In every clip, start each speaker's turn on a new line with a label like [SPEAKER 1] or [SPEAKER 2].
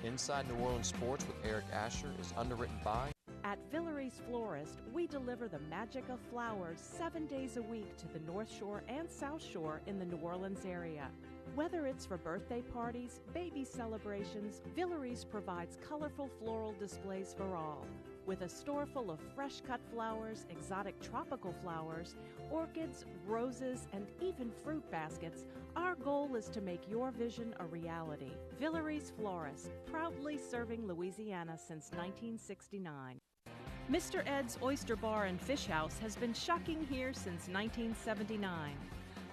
[SPEAKER 1] Inside New Orleans Sports with Eric Asher is underwritten by...
[SPEAKER 2] At Villere's Florist, we deliver the magic of flowers 7 days a week to the North Shore and South Shore in the New Orleans area. Whether it's for birthday parties, baby celebrations, Villere's provides colorful floral displays for all. With a store full of fresh-cut flowers, exotic tropical flowers, orchids, roses, and even fruit baskets, our goal is to make your vision a reality. Villere's Florist, proudly serving Louisiana since 1969. Mr. Ed's Oyster Bar and Fish House has been shucking here since 1979.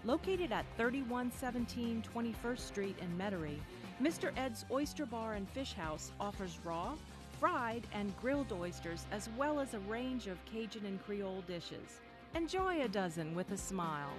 [SPEAKER 2] Located at 3117 21st Street in Metairie, Mr. Ed's Oyster Bar and Fish House offers raw, fried, and grilled oysters, as well as a range of Cajun and Creole dishes. Enjoy a dozen with a smile.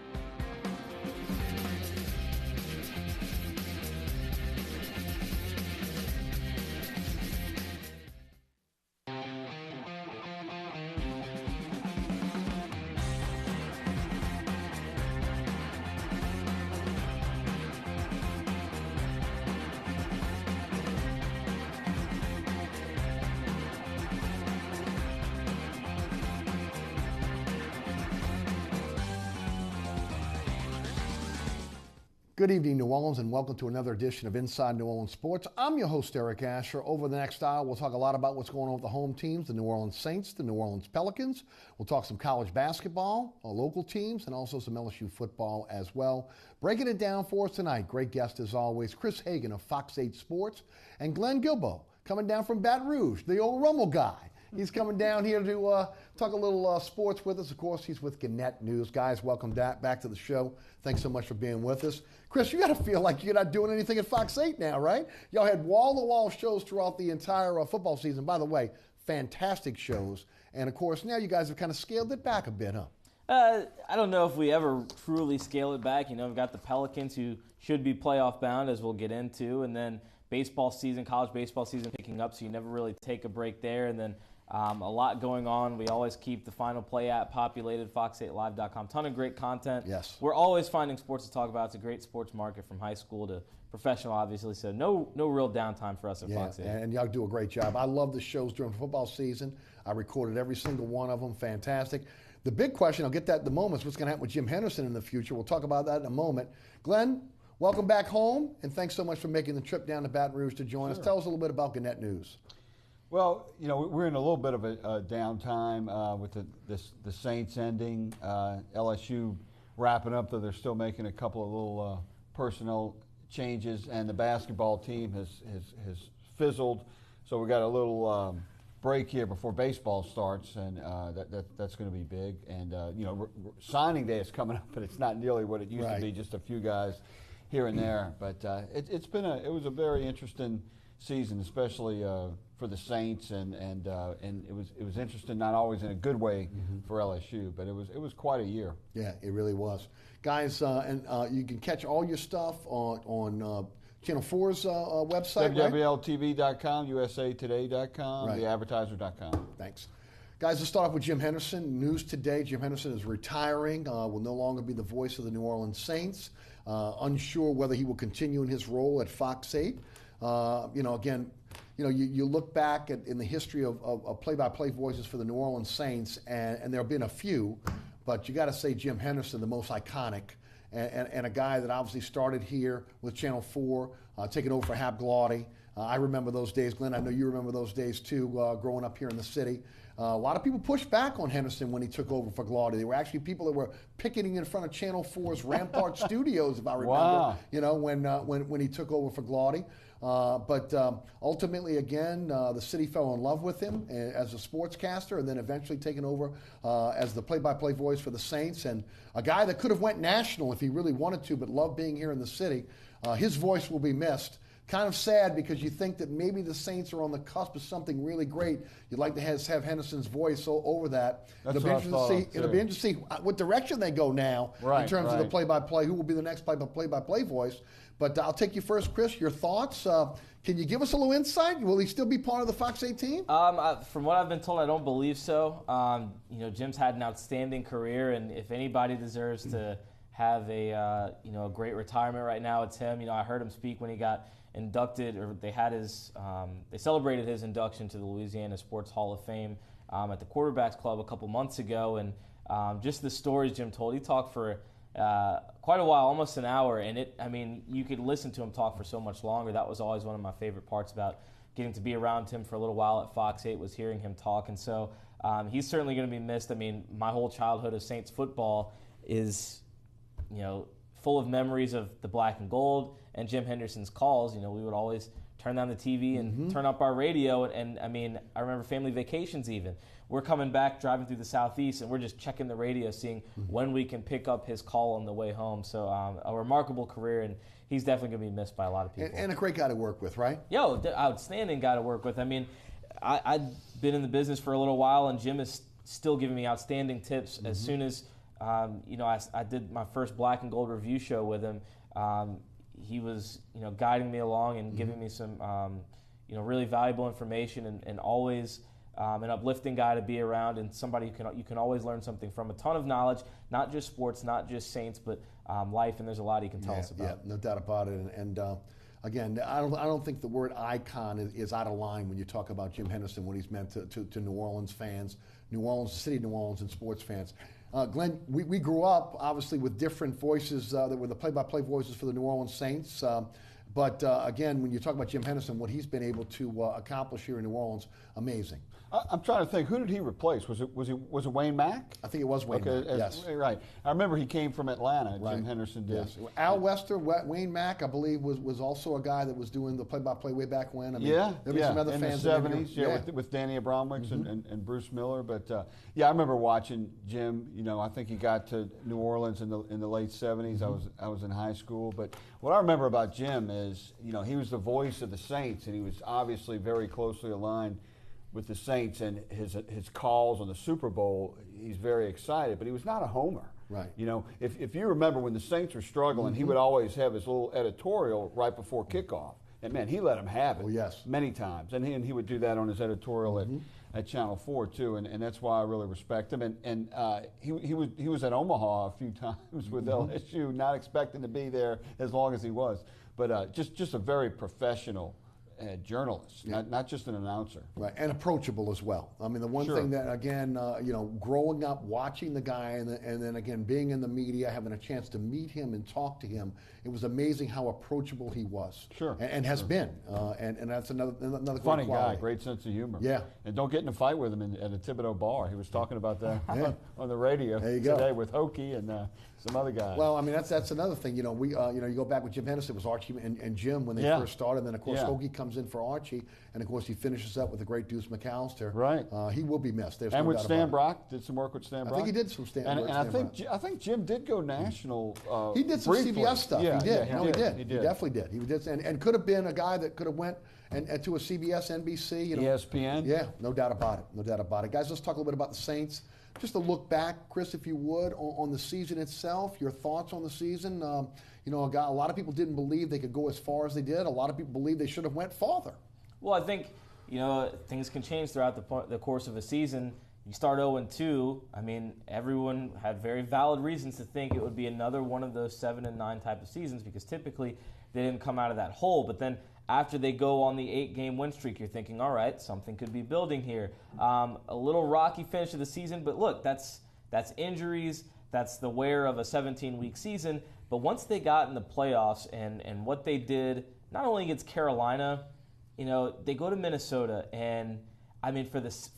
[SPEAKER 3] Good evening, New Orleans, and welcome to another edition of Inside New Orleans Sports. I'm your host, Eric Asher. Over the next hour, we'll talk a lot about what's going on with the home teams, the New Orleans Saints, the New Orleans Pelicans. We'll talk some college basketball, our local teams, and also some LSU football as well. Breaking it down for us tonight, great guest as always, Chris Hagan of Fox 8 Sports, and Glenn Guilbeau, coming down from Baton Rouge, the old Rummel guy. He's coming down here to talk a little sports with us. Of course, he's with Gannett News. Guys, welcome back to the show. Thanks so much for being with us. Chris, you got to feel like you're not doing anything at Fox 8 now, right? Y'all had wall-to-wall shows throughout the entire football season. By the way, fantastic shows. And, of course, now you guys have kind of scaled it back a bit, huh?
[SPEAKER 4] I don't know if we ever truly scale it back. You know, we've got the Pelicans, who should be playoff bound, as we'll get into, and then baseball season, college baseball season picking up, so you never really take a break there. And then a lot going on. We always keep the Final Play app populated, fox8live.com. Ton of great content.
[SPEAKER 3] Yes.
[SPEAKER 4] We're always finding sports to talk about. It's a great sports market from high school to professional, obviously. So no real downtime for us at Fox 8.
[SPEAKER 3] And y'all do a great job. I love the shows during football season. I recorded every single one of them. Fantastic. The big question, I'll get that in a moment, is what's going to happen with Jim Henderson in the future. We'll talk about that in a moment. Glenn, welcome back home, and thanks so much for making the trip down to Baton Rouge to join us. Tell us a little bit about Gannett News.
[SPEAKER 5] Well, you know, we're in a little bit of a downtime with the Saints ending, LSU wrapping up, though they're still making a couple of little personnel changes, and the basketball team has fizzled. So we got a little break here before baseball starts, and that's going to be big. And you know, signing day is coming up, but it's not nearly what it used to be, just a few guys here and there. But it was a very interesting season, especially for the Saints, and it was interesting, not always in a good way for LSU, but it was quite a year. Yeah, it really was, guys. And you can catch all your stuff on Channel 4's website, WLAE-TV.com, USAtoday.com, TheAdvertiser.com. Thanks. Guys, let's start off with Jim Henderson. News today, Jim Henderson is retiring, will no longer be the voice of the New Orleans Saints. Unsure whether he will continue in his role at Fox 8. You look back in the history of play-by-play voices for the New Orleans Saints, and there have been a few, but you got to say Jim Henderson, the most iconic, and a guy that obviously started here with Channel 4, taking over for Hap Glaude. I remember those days, Glenn. I know you remember those days too, growing up here in the city. A lot of people pushed back on Henderson when he took over for Glaude. There were actually people that were picketing in front of Channel 4's Rampart Studios, if I remember. Wow. You know, when he took over for Glaude. But ultimately, again, the city fell in love with him as a sportscaster, and then eventually taken over as the play-by-play voice for the Saints, and a guy that could have went national if he really wanted to, but loved being here in the city. His voice will be missed. Kind of sad, because you think that maybe the Saints are on the cusp of something really great. You'd like to have Henderson's voice over that. It'll be interesting to see what direction they go now in terms of the play-by-play. Who will be the next play-by-play voice? But I'll take you first, Chris. Your thoughts? Can you give us a little insight? Will he still be part of the Fox 8 team?
[SPEAKER 4] From what I've been told, I don't believe so. Jim's had an outstanding career, and if anybody deserves to have a great retirement right now. It's him. I heard him speak when he got inducted, or they celebrated his induction to the Louisiana Sports Hall of Fame at the Quarterbacks Club a couple months ago, and just the stories Jim told. He talked for quite a while, almost an hour, and you could listen to him talk for so much longer. That was always one of my favorite parts about getting to be around him for a little while at Fox 8, was hearing him talk, and so he's certainly going to be missed. My whole childhood of Saints football is, full of memories of the black and gold and Jim Henderson's calls. We would always turn down the TV and turn up our radio, and I remember family vacations even. We're coming back, driving through the Southeast, and we're just checking the radio, seeing when we can pick up his call on the way home. So a remarkable career, and he's definitely going to be missed by a lot of people.
[SPEAKER 5] And a great guy to work with, right?
[SPEAKER 4] Outstanding guy to work with. I'd been in the business for a little while, and Jim is still giving me outstanding tips. As soon as I did my first Black and Gold review show with him, he was guiding me along and giving me some really valuable information, and always an uplifting guy to be around, and somebody you can always learn something from. A ton of knowledge, not just sports, not just Saints, but life, and there's a lot he can tell us about.
[SPEAKER 5] Yeah, no doubt about it. And again, I don't think the word icon is out of line when you talk about Jim Henderson, what he's meant to New Orleans fans, the city of New Orleans, and sports fans. Glenn, we grew up, obviously, with different voices that were the play-by-play voices for the New Orleans Saints. But again, when you talk about Jim Henderson, what he's been able to accomplish here in New Orleans, amazing.
[SPEAKER 6] I'm trying to think, who did he replace? Was it Wayne Mack?
[SPEAKER 5] I think it was Wayne Mack, yes.
[SPEAKER 6] Right. I remember he came from Atlanta, right. Jim Henderson did.
[SPEAKER 5] Yes. Al Wester, Wayne Mack, I believe, was also a guy that was doing the play-by-play way back when. There were some other fans
[SPEAKER 6] in the 70s, with Danny Abramowitz and Bruce Miller. But, I remember watching Jim. I think he got to New Orleans in the late 70s. I was in high school. But what I remember about Jim is, he was the voice of the Saints, and he was obviously very closely aligned with the Saints, and his calls on the Super Bowl, he's very excited, but he was not a homer.
[SPEAKER 5] Right.
[SPEAKER 6] If you remember when the Saints were struggling, he would always have his little editorial right before kickoff. And, man, he let him have it many times. And he would do that on his editorial at Channel 4, too, and that's why I really respect him. And he was at Omaha a few times with LSU, not expecting to be there as long as he was. But just a very professional journalist, not just an announcer.
[SPEAKER 5] Right, and approachable as well. The one thing that, again, growing up, watching the guy, and then, again, being in the media, having a chance to meet him and talk to him, it was amazing how approachable he was.
[SPEAKER 6] Sure.
[SPEAKER 5] And has been. And that's another
[SPEAKER 6] funny
[SPEAKER 5] quality.
[SPEAKER 6] Guy, great sense of humor.
[SPEAKER 5] Yeah.
[SPEAKER 6] And don't get in a fight with him at a Thibodeau bar. He was talking about that on the radio today with Hokie and some other guys.
[SPEAKER 5] Well, that's another thing. You go back with Jim Henderson, it was Archie and Jim when they first started. And then, of course, Hokie comes in for Archie, and of course he finishes up with the great Deuce McAllister.
[SPEAKER 6] Right.
[SPEAKER 5] He will be missed.
[SPEAKER 6] And with Stan Brock, did some work with Stan Brock.
[SPEAKER 5] I think he did some Stan Brock.
[SPEAKER 6] And I think Jim did go national.
[SPEAKER 5] He did some
[SPEAKER 6] briefly.
[SPEAKER 5] CBS stuff.
[SPEAKER 6] Yeah,
[SPEAKER 5] he did.
[SPEAKER 6] He did.
[SPEAKER 5] He definitely did. He did, and could have been a guy that could have went and to a CBS, NBC,
[SPEAKER 6] ESPN.
[SPEAKER 5] Yeah, no doubt about it. No doubt about it. Guys, let's talk a little bit about the Saints. Just a look back, Chris, if you would, on the season itself. Your thoughts on the season. A lot of people didn't believe they could go as far as they did. A lot of people believe they should have went farther.
[SPEAKER 4] Well, I think things can change throughout the course of a season. You start 0-2. Everyone had very valid reasons to think it would be another one of those 7-9 type of seasons, because typically they didn't come out of that hole. But then after they go on the 8-game win streak, you're thinking, all right, something could be building here. A little rocky finish of the season, but look, that's injuries, that's the wear of a 17-week season. But once they got in the playoffs and what they did, not only against Carolina, they go to Minnesota, and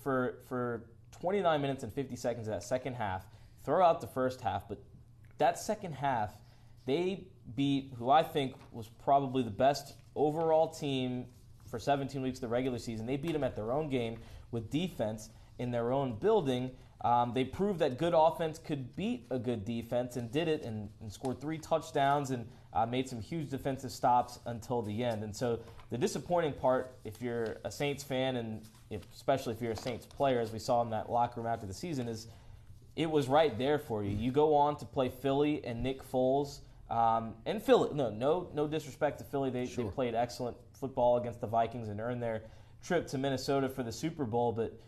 [SPEAKER 4] for 29 minutes and 50 seconds of that second half, throw out the first half, but that second half, they beat who I think was probably the best overall team for 17 weeks of the regular season. They beat them at their own game with defense in their own building. They proved that good offense could beat a good defense, and did it, and scored 3 touchdowns and made some huge defensive stops until the end. And so the disappointing part, if you're a Saints fan, and especially if you're a Saints player, as we saw in that locker room after the season, is it was right there for you. You go on to play Philly and Nick Foles. And Philly, no disrespect to Philly. They played excellent football against the Vikings and earned their trip to Minnesota for the Super Bowl, but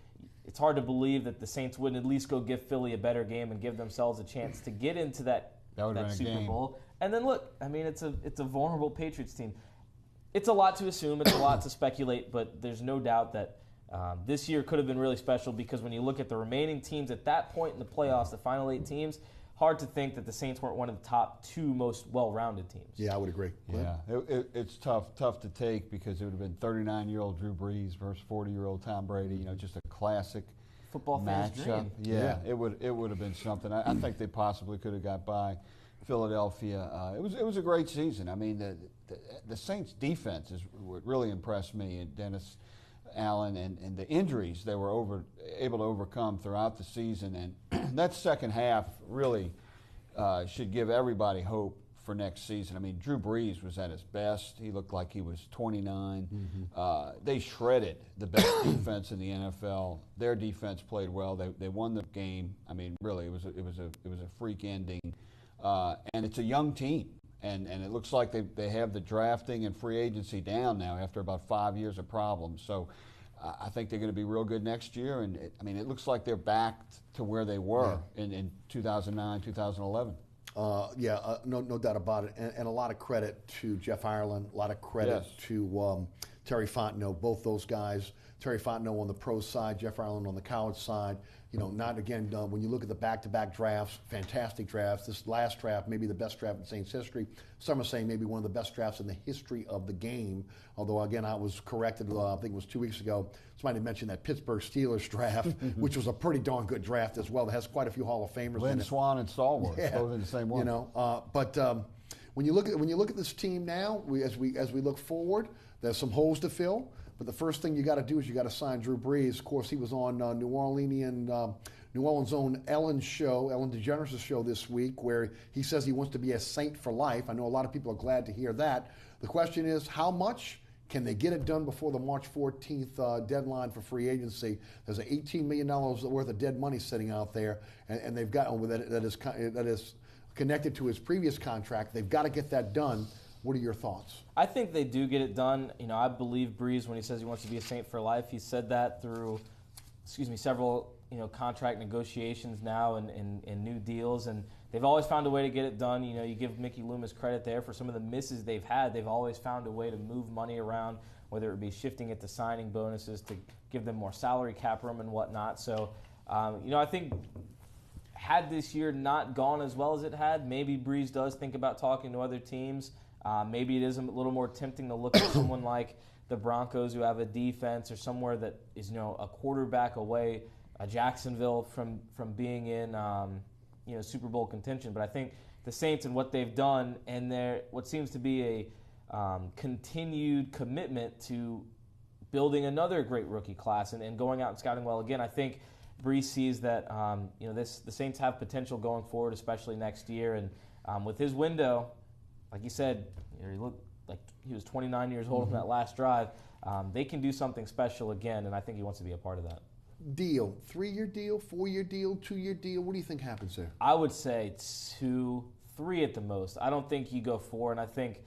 [SPEAKER 4] it's hard to believe that the Saints wouldn't at least go give Philly a better game and give themselves a chance to get into that that Super Bowl. And then look, I mean, it's a vulnerable Patriots team. It's a lot to assume, it's a lot to speculate, but there's no doubt that this year could have been really special because when you look at the remaining teams at that point in the playoffs, the final 8 teams, hard to think that the Saints weren't one of the top 2 most well-rounded teams.
[SPEAKER 5] Yeah, I would agree.
[SPEAKER 6] Yeah, it's tough to take because it would have been 39-year-old Drew Brees versus 40-year-old Tom Brady. You know, just a classic
[SPEAKER 4] football fans' dream.
[SPEAKER 6] Yeah, it would have been something. I think they possibly could have got by Philadelphia. It was a great season. I mean, the Saints' defense is what really impressed me, and Dennis Allen and the injuries they were able to overcome throughout the season, and that second half really should give everybody hope for next season. I mean, Drew Brees was at his best. He looked like he was 29. They shredded the best defense in the NFL. Their defense played well. They won the game. I mean, really, it was a freak ending, and it's a young team. And it looks like they have the drafting and free agency down now after about 5 years of problems. So I think they're going to be real good next year. And it looks like they're back to where they were in 2009, 2011.
[SPEAKER 5] No doubt about it. And a lot of credit to Jeff Ireland, a lot of credit to Terry Fontenot, both those guys. Terry Fontenot on the pro side, Jeff Ireland on the college side. You know, not again, when you look at the back-to-back drafts, fantastic drafts. This last draft, maybe the best draft in Saints history. Some are saying maybe one of the best drafts in the history of the game. Although, again, I was corrected, I think it was 2 weeks ago. Somebody mentioned that Pittsburgh Steelers draft, which was a pretty darn good draft as well. It has quite a few Hall of Famers
[SPEAKER 6] Lynn
[SPEAKER 5] in it.
[SPEAKER 6] Swann and Stallworth, both in the same one.
[SPEAKER 5] You know, but when you look at this team now, as we look forward, there's some holes to fill. But the first thing you got to do is you got to sign Drew Brees. Of course, he was on New Orleans' own Ellen DeGeneres' show this week, where he says he wants to be a Saint for life. I know a lot of people are glad to hear that. The question is, how much can they get it done before the March 14th deadline for free agency? There's an $18 million worth of dead money sitting out there, and they've got that is connected to his previous contract. They've got to get that done. What are your thoughts?
[SPEAKER 4] I think they do get it done. You know, I believe Brees when he says he wants to be a Saint for life. He said that through, several contract negotiations now and new deals, and they've always found a way to get it done. You know, you give Mickey Loomis credit there for some of the misses they've had. They've always found a way to move money around, whether it be shifting it to signing bonuses to give them more salary cap room and whatnot. So, I think had this year not gone as well as it had, maybe Brees does think about talking to other teams. Maybe it is a little more tempting to look at someone like the Broncos who have a defense, or somewhere that is a quarterback away, Jacksonville from being in Super Bowl contention. But I think the Saints and what they've done, and what seems to be a continued commitment to building another great rookie class and going out and scouting well again. I think Brees sees that the Saints have potential going forward, especially next year, and with his window. Like you said, he looked like he was 29 years old on that last drive. They can do something special again, and I think he wants to be a part of that.
[SPEAKER 5] Deal, 3-year deal, 4-year deal, 2-year deal. What do you think happens there?
[SPEAKER 4] I would say 2, 3 at the most. I don't think you go 4, and I think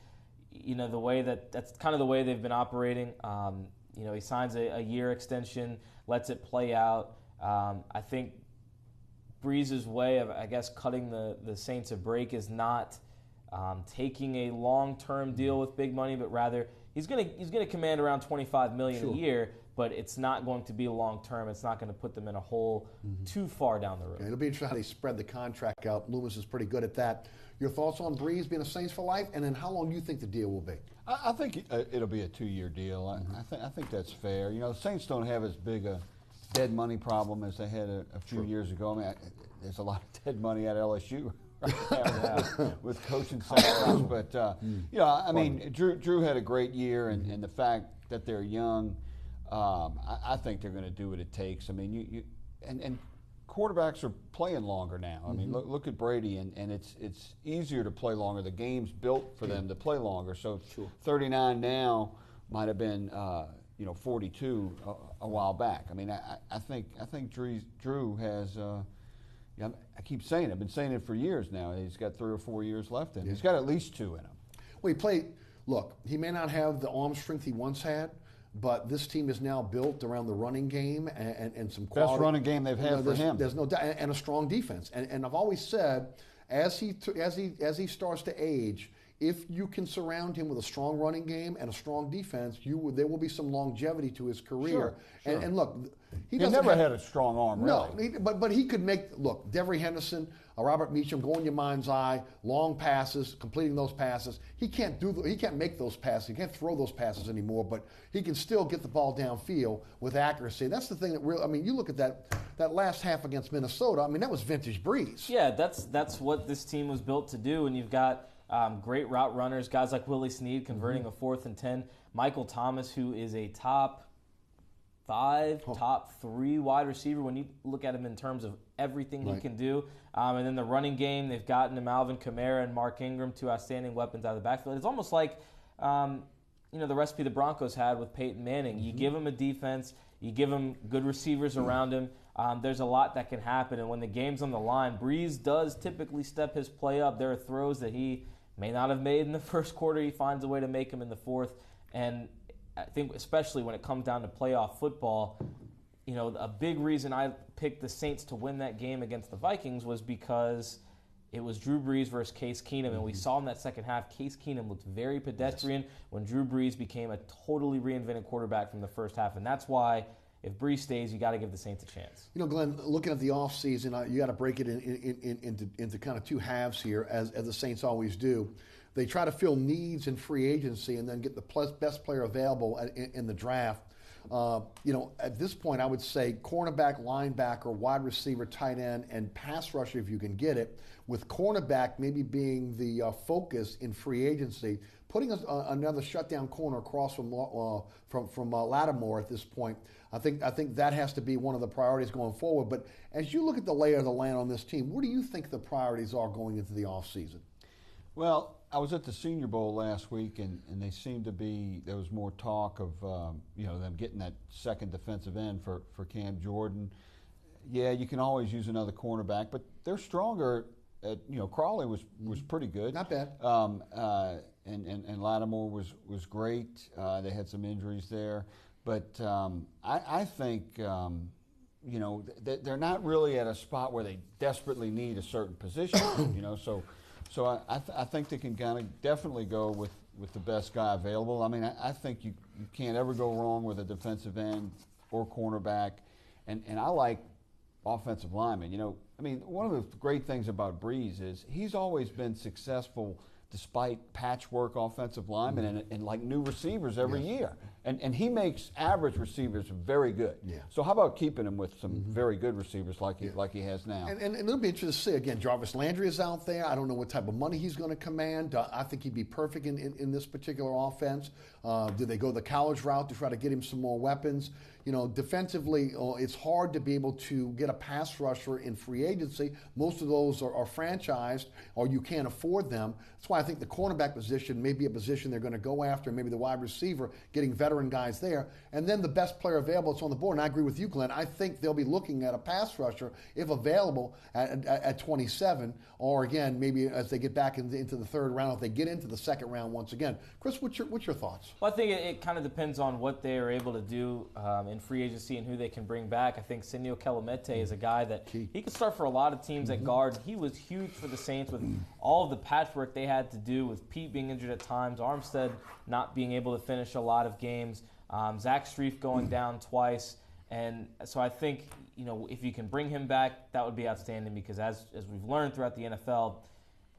[SPEAKER 4] the way that's kind of the way they've been operating. He signs a year extension, lets it play out. I think Brees' way of, cutting the Saints a break is not taking a long-term deal with big money, but rather he's going to command around $25 million a year, but it's not going to be long-term. It's not going to put them in a hole too far down the road.
[SPEAKER 5] It'll be interesting how they spread the contract out. Loomis is pretty good at that. Your thoughts on Brees being a Saints for life, and then how long do you think the deal will be?
[SPEAKER 6] I think it'll be a 2-year deal. I think that's fair. The Saints don't have as big a dead money problem as they had a few years ago. I mean, there's a lot of dead money at LSU. With coaching salaries, but Drew had a great year, and the fact that they're young, I think they're going to do what it takes. I mean, and quarterbacks are playing longer now. I mean, look at Brady, and it's easier to play longer. The game's built for them to play longer. So 39 now might have been 42 a while back. I mean, I think Drew has. I keep saying it. I've been saying it for years now. He's got 3 or 4 years left in him. He's got at least 2 in him.
[SPEAKER 5] Well, he may not have the arm strength he once had, but this team is now built around the running game and some quality.
[SPEAKER 6] Best running game they've had for him.
[SPEAKER 5] There's no doubt, and a strong defense. And I've always said, as he starts to age, if you can surround him with a strong running game and a strong defense, there will be some longevity to his career.
[SPEAKER 6] Sure.
[SPEAKER 5] And look,
[SPEAKER 6] he never had a strong arm, really.
[SPEAKER 5] No, but he could make, look, Devery Henderson, Robert Meacham, go in your mind's eye, long passes, completing those passes. He can't make those passes. He can't throw those passes anymore, but he can still get the ball downfield with accuracy. And that's the thing that really, I mean, you look at that last half against Minnesota, I mean, that was vintage Breeze.
[SPEAKER 4] Yeah, that's what this team was built to do, and you've got great route runners, guys like Willie Snead converting a 4th and 10. Michael Thomas, who is a top 5, top 3 wide receiver when you look at him in terms of everything he can do. And then the running game, they've gotten him Alvin Kamara and Mark Ingram, 2 outstanding weapons out of the backfield. It's almost like the recipe the Broncos had with Peyton Manning. You give him a defense, you give him good receivers around him. There's a lot that can happen, and when the game's on the line, Breeze does typically step his play up. There are throws that he may not have made in the first quarter. He finds a way to make them in the fourth, and I think especially when it comes down to playoff football, a big reason I picked the Saints to win that game against the Vikings was because it was Drew Brees versus Case Keenum, and we saw in that second half, Case Keenum looked very pedestrian when Drew Brees became a totally reinvented quarterback from the first half, and that's why if Brees stays, you got to give the Saints a chance.
[SPEAKER 5] Glenn, looking at the offseason, you got to break it into kind of 2 halves here, as the Saints always do. They try to fill needs in free agency and then get the best player available in the draft. At this point, I would say cornerback, linebacker, wide receiver, tight end, and pass rusher if you can get it, with cornerback maybe being the focus in free agency. Putting another shutdown corner across from Lattimore at this point, I think that has to be one of the priorities going forward. But as you look at the lay of the land on this team, what do you think the priorities are going into the offseason?
[SPEAKER 6] Well, I was at the Senior Bowl last week, and they seemed to be, there was more talk of them getting that second defensive end for Cam Jordan. Yeah, you can always use another cornerback, but they're stronger. Crawley was pretty good.
[SPEAKER 5] Not bad.
[SPEAKER 6] And Lattimore was great. They had some injuries there. But I think, they're not really at a spot where they desperately need a certain position, So I think they can kind of definitely go with the best guy available. I mean, I think you can't ever go wrong with a defensive end or cornerback. And I like offensive linemen. One of the great things about Breeze is he's always been successful despite patchwork offensive linemen and like new receivers every year. And he makes average receivers very good. Yeah. So how about keeping him with some very good receivers like he has now?
[SPEAKER 5] And it'll be interesting to see. Again, Jarvis Landry is out there. I don't know what type of money he's going to command. I think he'd be perfect in this particular offense. Do they go the college route to try to get him some more weapons? Defensively, it's hard to be able to get a pass rusher in free agency. Most of those are franchised, or you can't afford them. That's why I think the cornerback position may be a position they're going to go after, maybe the wide receiver, getting veteran guys there. And then the best player available that's on the board, and I agree with you, Glenn, I think they'll be looking at a pass rusher, if available, at 27, or again, maybe as they get back into the third round, if they get into the second round once again. Chris, what's your thoughts?
[SPEAKER 4] Well, I think it kind of depends on what they are able to do in free agency and who they can bring back. I think Senio Kelemete is a guy that he could start for a lot of teams at guard. He was huge for the Saints with all of the patchwork they had to do with Pete being injured at times, Armstead not being able to finish a lot of games, Zach Strief going down twice. And so I think, if you can bring him back, that would be outstanding because as we've learned throughout the NFL,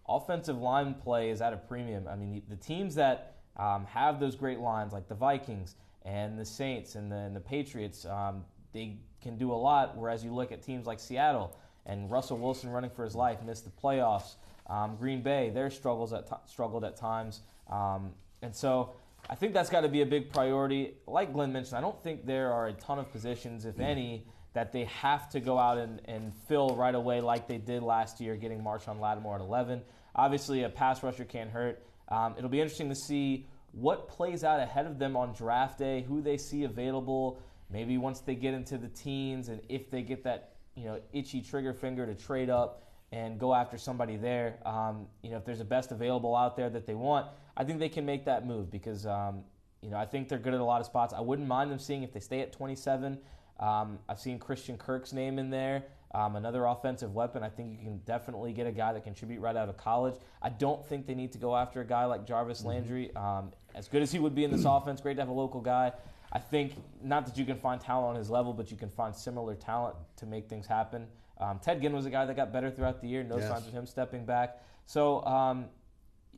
[SPEAKER 4] offensive line play is at a premium. I mean, the teams that have those great lines like the Vikings and the Saints and the Patriots, they can do a lot, whereas you look at teams like Seattle and Russell Wilson running for his life, missed the playoffs. Green Bay, their struggled at times. And so I think that's got to be a big priority. Like Glenn mentioned, I don't think there are a ton of positions, if any, that they have to go out and fill right away like they did last year, getting Marshawn Lattimore at 11. Obviously, a pass rusher can't hurt. It'll be interesting to see what plays out ahead of them on draft day, who they see available, maybe once they get into the teens, and if they get that itchy trigger finger to trade up and go after somebody there. If there's a best available out there that they want, I think they can make that move because, I think they're good at a lot of spots. I wouldn't mind them seeing if they stay at 27. I've seen Christian Kirk's name in there. Another offensive weapon. I think you can definitely get a guy that contribute right out of college. I don't think they need to go after a guy like Jarvis Landry. As good as he would be in this offense, great to have a local guy. I think not that you can find talent on his level, but you can find similar talent to make things happen. Ted Ginn was a guy that got better throughout the year. No signs of him stepping back. So,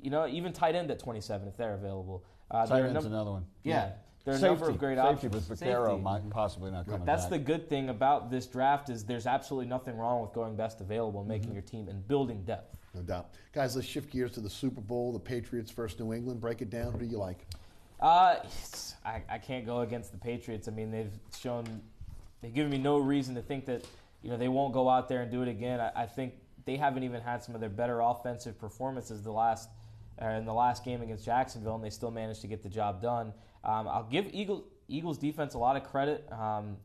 [SPEAKER 4] even tight end at 27 if they're available.
[SPEAKER 6] Tight end's another one.
[SPEAKER 4] Yeah. There are a number of great options.
[SPEAKER 6] Safety with Vaquero might possibly not coming back.
[SPEAKER 4] That's the good thing about this draft is there's absolutely nothing wrong with going best available and making your team and building depth.
[SPEAKER 3] No doubt. Guys, let's shift gears to the Super Bowl, the Patriots versus New England. Break it down. Who do you like?
[SPEAKER 4] I can't go against the Patriots. I mean, they've given me no reason to think that they won't go out there and do it again. I think they haven't even had some of their better offensive performances in the last game against Jacksonville, and they still managed to get the job done. I'll give Eagles defense a lot of credit.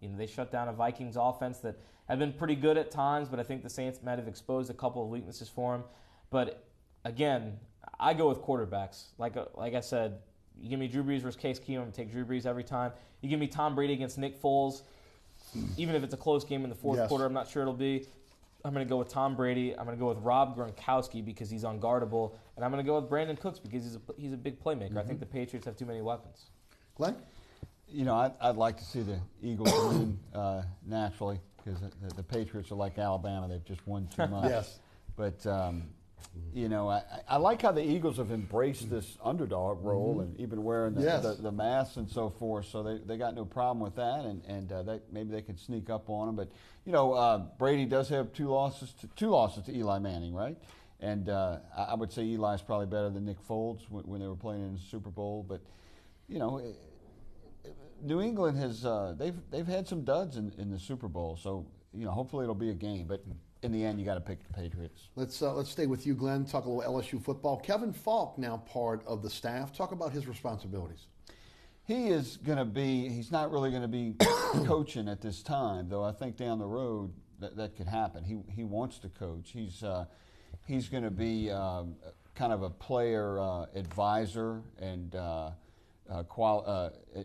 [SPEAKER 4] They shut down a Vikings offense that had been pretty good at times, but I think the Saints might have exposed a couple of weaknesses for them. But again, I go with quarterbacks. Like I said, you give me Drew Brees versus Case Keenum, I'm going to take Drew Brees every time. You give me Tom Brady against Nick Foles, even if it's a close game in the fourth quarter, I'm not sure it'll be. I'm going to go with Tom Brady. I'm going to go with Rob Gronkowski because he's unguardable. And I'm going to go with Brandon Cooks because he's a big playmaker. I think the Patriots have too many weapons.
[SPEAKER 3] Glenn?
[SPEAKER 6] I'd like to see the Eagles win naturally because the Patriots are like Alabama. They've just won too much.
[SPEAKER 3] Yes.
[SPEAKER 6] But, I like how the Eagles have embraced this underdog role and even wearing the masks and so forth. So they got no problem with that, and maybe they can sneak up on them. But, Brady does have two losses to Eli Manning, right? And I would say Eli's probably better than Nick Foles when they were playing in the Super Bowl. But, New England has they've had some duds in the Super Bowl. So, hopefully it'll be a game. But in the end, you got to pick the Patriots.
[SPEAKER 3] Let's stay with you, Glenn. Talk a little LSU football. Kevin Falk now part of the staff. Talk about his responsibilities.
[SPEAKER 6] He is going to be. He's not really going to be coaching at this time, though. I think down the road that could happen. He wants to coach. He's going to be kind of a player advisor and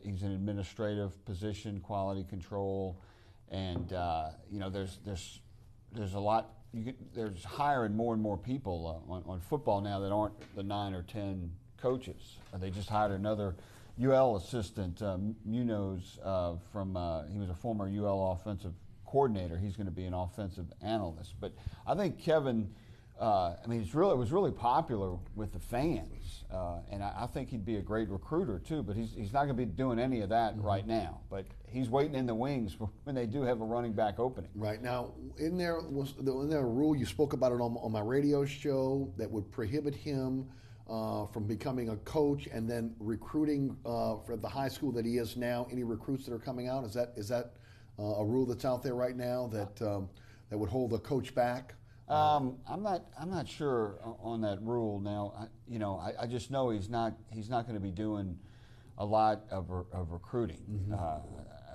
[SPEAKER 6] he's an administrative position, quality control, and there's a lot. There's hiring more and more people on football now that aren't the 9 or 10 coaches. They just hired another UL assistant, Munoz, he was a former UL offensive coordinator. He's going to be an offensive analyst. But I think Kevin, it was really popular with the fans, and I think he'd be a great recruiter too. But he's not going to be doing any of that right now. But he's waiting in the wings for when they do have a running back opening.
[SPEAKER 3] Right now, in there a rule you spoke about it on my radio show that would prohibit him from becoming a coach and then recruiting for the high school that he is now. Any recruits that are coming out, is that a rule that's out there right now that would hold a coach back?
[SPEAKER 6] I'm not sure on that rule now. I just know he's not going to be doing a lot of recruiting.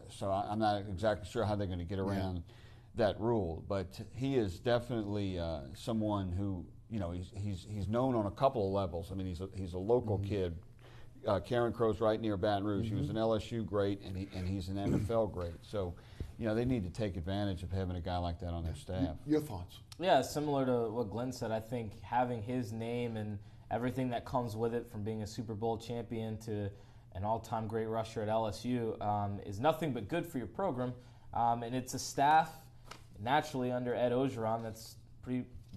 [SPEAKER 6] So I'm not exactly sure how they're going to get around that rule. But he is definitely someone who he's known on a couple of levels. I mean, he's a local kid. Karen Crow's right near Baton Rouge. He was an LSU great, and he's an NFL great. So, they need to take advantage of having a guy like that on their staff.
[SPEAKER 3] Your thoughts?
[SPEAKER 4] Yeah, similar to what Glenn said. I think having his name and everything that comes with it, from being a Super Bowl champion to an all-time great rusher at LSU, is nothing but good for your program. And it's a staff, naturally under Ed Orgeron, that's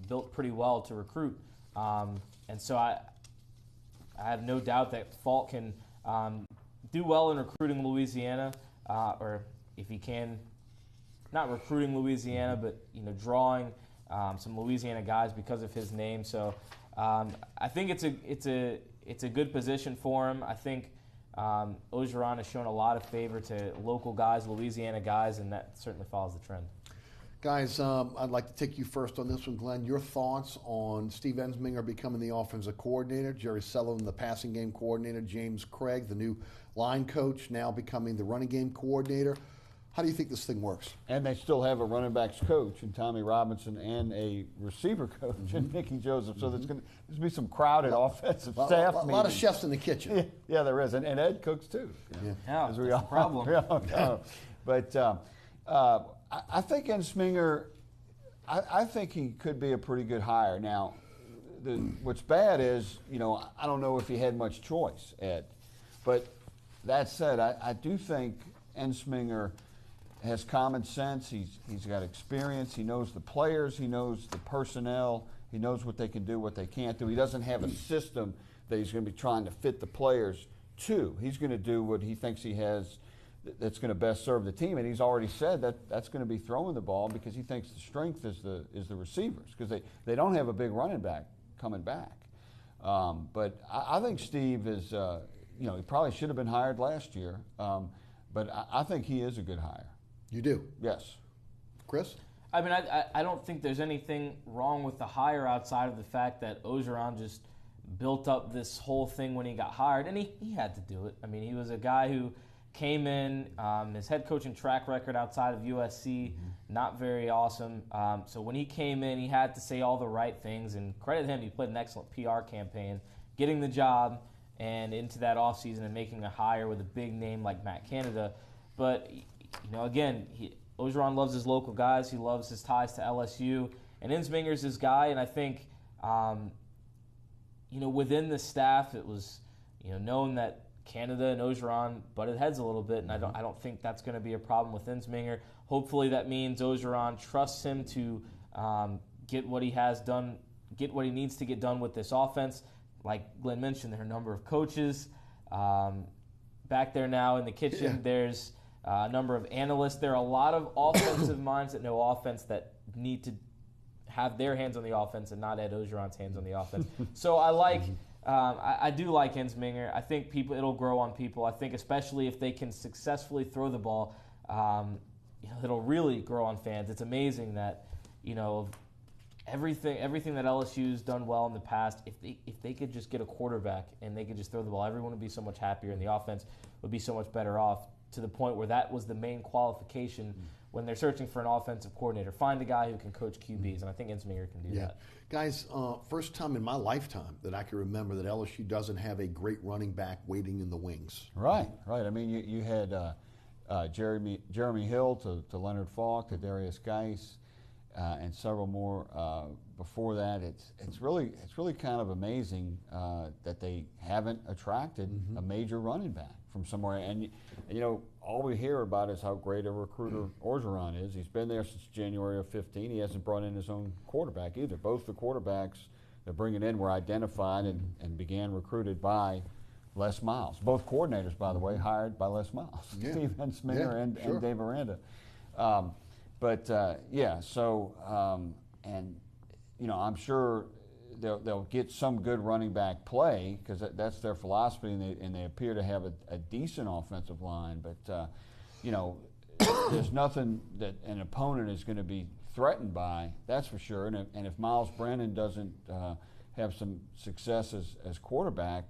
[SPEAKER 4] built pretty well to recruit. And so I have no doubt that Falk can do well in recruiting Louisiana, or if he can, not recruiting Louisiana, but drawing some Louisiana guys because of his name. So I think it's a good position for him. I think Orgeron has shown a lot of favor to local guys, Louisiana guys, and that certainly follows the trend.
[SPEAKER 3] Guys, I'd like to take you first on this one, Glenn. Your thoughts on Steve Ensminger becoming the offensive coordinator, Jerry Sullivan, the passing game coordinator, James Craig, the new line coach, now becoming the running game coordinator. How do you think this thing works?
[SPEAKER 6] And they still have a running backs coach in Tommy Robinson and a receiver coach in Mickey Joseph. So there's going to be some crowded offensive staff meetings.
[SPEAKER 3] A lot of chefs in the kitchen.
[SPEAKER 6] Yeah, there is. And Ed cooks too.
[SPEAKER 4] Yeah, that's a problem.
[SPEAKER 6] But I think Ensminger, I think he could be a pretty good hire. Now, what's bad is, I don't know if he had much choice, Ed. But that said, I do think Ensminger has common sense. He's got experience. He knows the players. He knows the personnel. He knows what they can do, what they can't do. He doesn't have a system that he's going to be trying to fit the players to. He's going to do what he thinks he has that's going to best serve the team. And he's already said that that's going to be throwing the ball because he thinks the strength is the receivers because they don't have a big running back coming back. But I think Steve is, he probably should have been hired last year. But I think he is a good hire.
[SPEAKER 3] You do?
[SPEAKER 6] Yes.
[SPEAKER 3] Chris?
[SPEAKER 4] I mean, I don't think there's anything wrong with the hire outside of the fact that Orgeron just built up this whole thing when he got hired, and he had to do it. I mean, he was a guy who came in, his head coaching track record outside of USC, not very awesome. So when he came in, he had to say all the right things, and credit him, he played an excellent PR campaign, getting the job and into that offseason and making a hire with a big name like Matt Canada. But, again, Orgeron loves his local guys. He loves his ties to LSU. And Ensminger's his guy, and I think, within the staff, it was, known that Canada and Orgeron butted heads a little bit, and I don't think that's going to be a problem with Ensminger. Hopefully that means Orgeron trusts him to get what he has done, get what he needs to get done with this offense. Like Glenn mentioned, there are a number of coaches back there now in the kitchen. Yeah. There's a number of analysts. There are a lot of offensive minds that know offense that need to have their hands on the offense and not Ed Orgeron's hands on the offense. So I like, I do like Ensminger. I think it'll grow on people. I think especially if they can successfully throw the ball, it'll really grow on fans. It's amazing that, everything that LSU's done well in the past, if they could just get a quarterback and they could just throw the ball, everyone would be so much happier and the offense would be so much better off, to the point where that was the main qualification when they're searching for an offensive coordinator. Find a guy who can coach QBs, and I think Ensminger can do that.
[SPEAKER 3] Guys, first time in my lifetime that I can remember that LSU doesn't have a great running back waiting in the wings.
[SPEAKER 6] Right. I mean, you had Jeremy Hill to Leonard Falk to Darius Geis, and several more before that. It's really kind of amazing that they haven't attracted a major running back from somewhere. And all we hear about is how great a recruiter Orgeron is. He's been there since January of 15. He hasn't brought in his own quarterback either. Both the quarterbacks they're bringing in were identified and began recruited by Les Miles. Both coordinators, by the way, hired by Les Miles. Steve Ensminger and Dave Aranda. I'm sure they'll get some good running back play because that's their philosophy, and they appear to have a decent offensive line. But there's nothing that an opponent is going to be threatened by. That's for sure. And if Miles Brennan doesn't have some success as quarterback,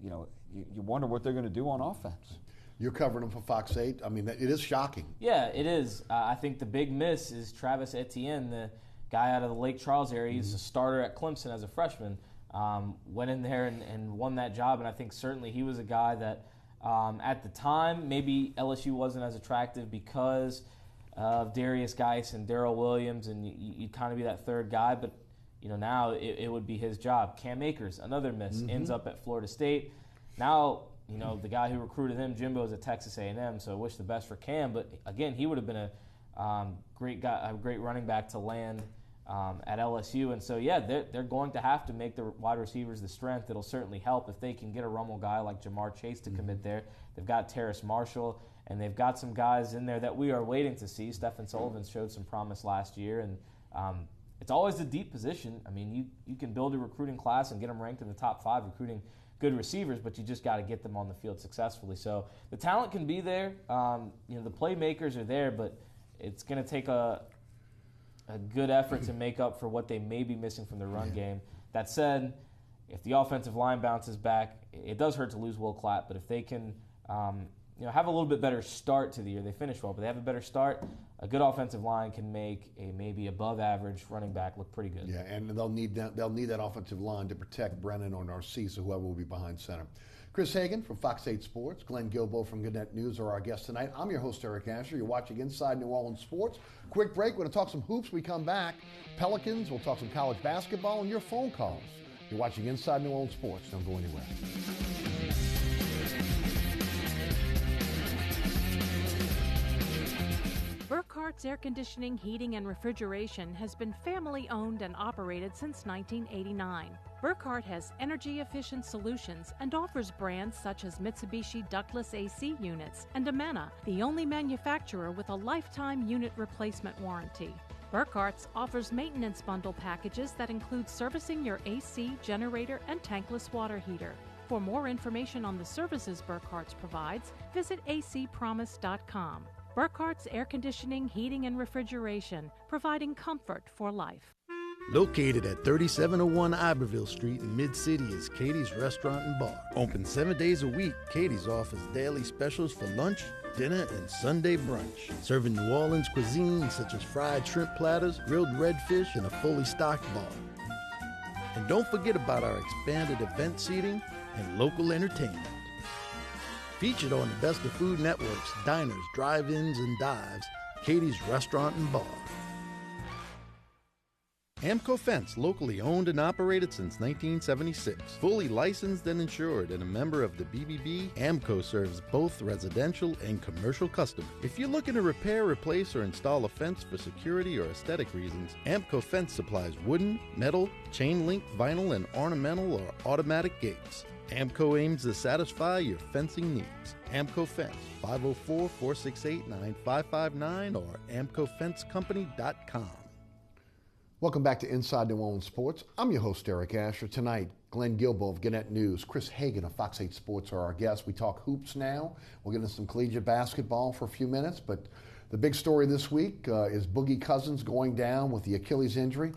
[SPEAKER 6] you wonder what they're going to do on offense.
[SPEAKER 3] You're covering them for Fox 8. I mean, it is shocking.
[SPEAKER 4] Yeah, it is. I think the big miss is Travis Etienne, the guy out of the Lake Charles area. He's a starter at Clemson as a freshman. Went in there and won that job, and I think certainly he was a guy that at the time maybe LSU wasn't as attractive because of Darius Geis and Darrell Williams, and you'd kind of be that third guy, but now it would be his job. Cam Akers, another miss, ends up at Florida State. Now, the guy who recruited him, Guilbeau, is at Texas A&M, so I wish the best for Cam. But again, he would have been a great running back to land at LSU. And so, they're going to have to make the wide receivers the strength. It'll certainly help if they can get a Rummel guy like Jamar Chase to commit there. They've got Terrace Marshall, and they've got some guys in there that we are waiting to see. Stephen Sullivan showed some promise last year, and it's always a deep position. I mean, you can build a recruiting class and get them ranked in the top 5 recruiting good receivers, but you just got to get them on the field successfully. So the talent can be there. The playmakers are there, but it's going to take a good effort to make up for what they may be missing from the run game. That said, if the offensive line bounces back, it does hurt to lose Will Clapp, but if they can have a little bit better start to the year, they finish well, but they have a better start, a good offensive line can make a maybe above average running back look pretty good.
[SPEAKER 3] Yeah, and they'll need that offensive line to protect Brennan or Narcisse or whoever will be behind center. Chris Hagan from Fox 8 Sports, Glenn Guilbeau from Gannett News are our guests tonight. I'm your host, Eric Asher. You're watching Inside New Orleans Sports. Quick break. We're going to talk some hoops. We come back. Pelicans. We'll talk some college basketball and your phone calls. You're watching Inside New Orleans Sports. Don't go anywhere.
[SPEAKER 2] Burkhart's Air Conditioning, Heating, and Refrigeration has been family-owned and operated since 1989. Burkhart has energy-efficient solutions and offers brands such as Mitsubishi ductless AC units and Amana, the only manufacturer with a lifetime unit replacement warranty. Burkhart's offers maintenance bundle packages that include servicing your AC, generator, and tankless water heater. For more information on the services Burkhart's provides, visit acpromise.com. Burkhart's Air Conditioning, Heating, and Refrigeration, providing comfort for life.
[SPEAKER 7] Located at 3701 Iberville Street in Mid-City is Katie's Restaurant and Bar. Open 7 days a week, Katie's offers daily specials for lunch, dinner, and Sunday brunch. Serving New Orleans cuisine such as fried shrimp platters, grilled redfish, and a fully stocked bar. And don't forget about our expanded event seating and local entertainment. Featured on the Best of Food Network's diners, drive-ins, and dives, Katie's Restaurant and Bar. Amco Fence, locally owned and operated since 1976. Fully licensed and insured and a member of the BBB, Amco serves both residential and commercial customers. If you're looking to repair, replace, or install a fence for security or aesthetic reasons, Amco Fence supplies wooden, metal, chain link, vinyl, and ornamental or automatic gates. Amco aims to satisfy your fencing needs. Amco Fence, 504-468-9559 or amcofencecompany.com.
[SPEAKER 3] Welcome back to Inside New Orleans Sports. I'm your host, Eric Asher. Tonight, Glenn Guilbeau of Gannett News, Chris Hagan of Fox 8 Sports are our guests. We talk hoops now. We'll get into some collegiate basketball for a few minutes, but the big story this week is Boogie Cousins going down with the Achilles injury.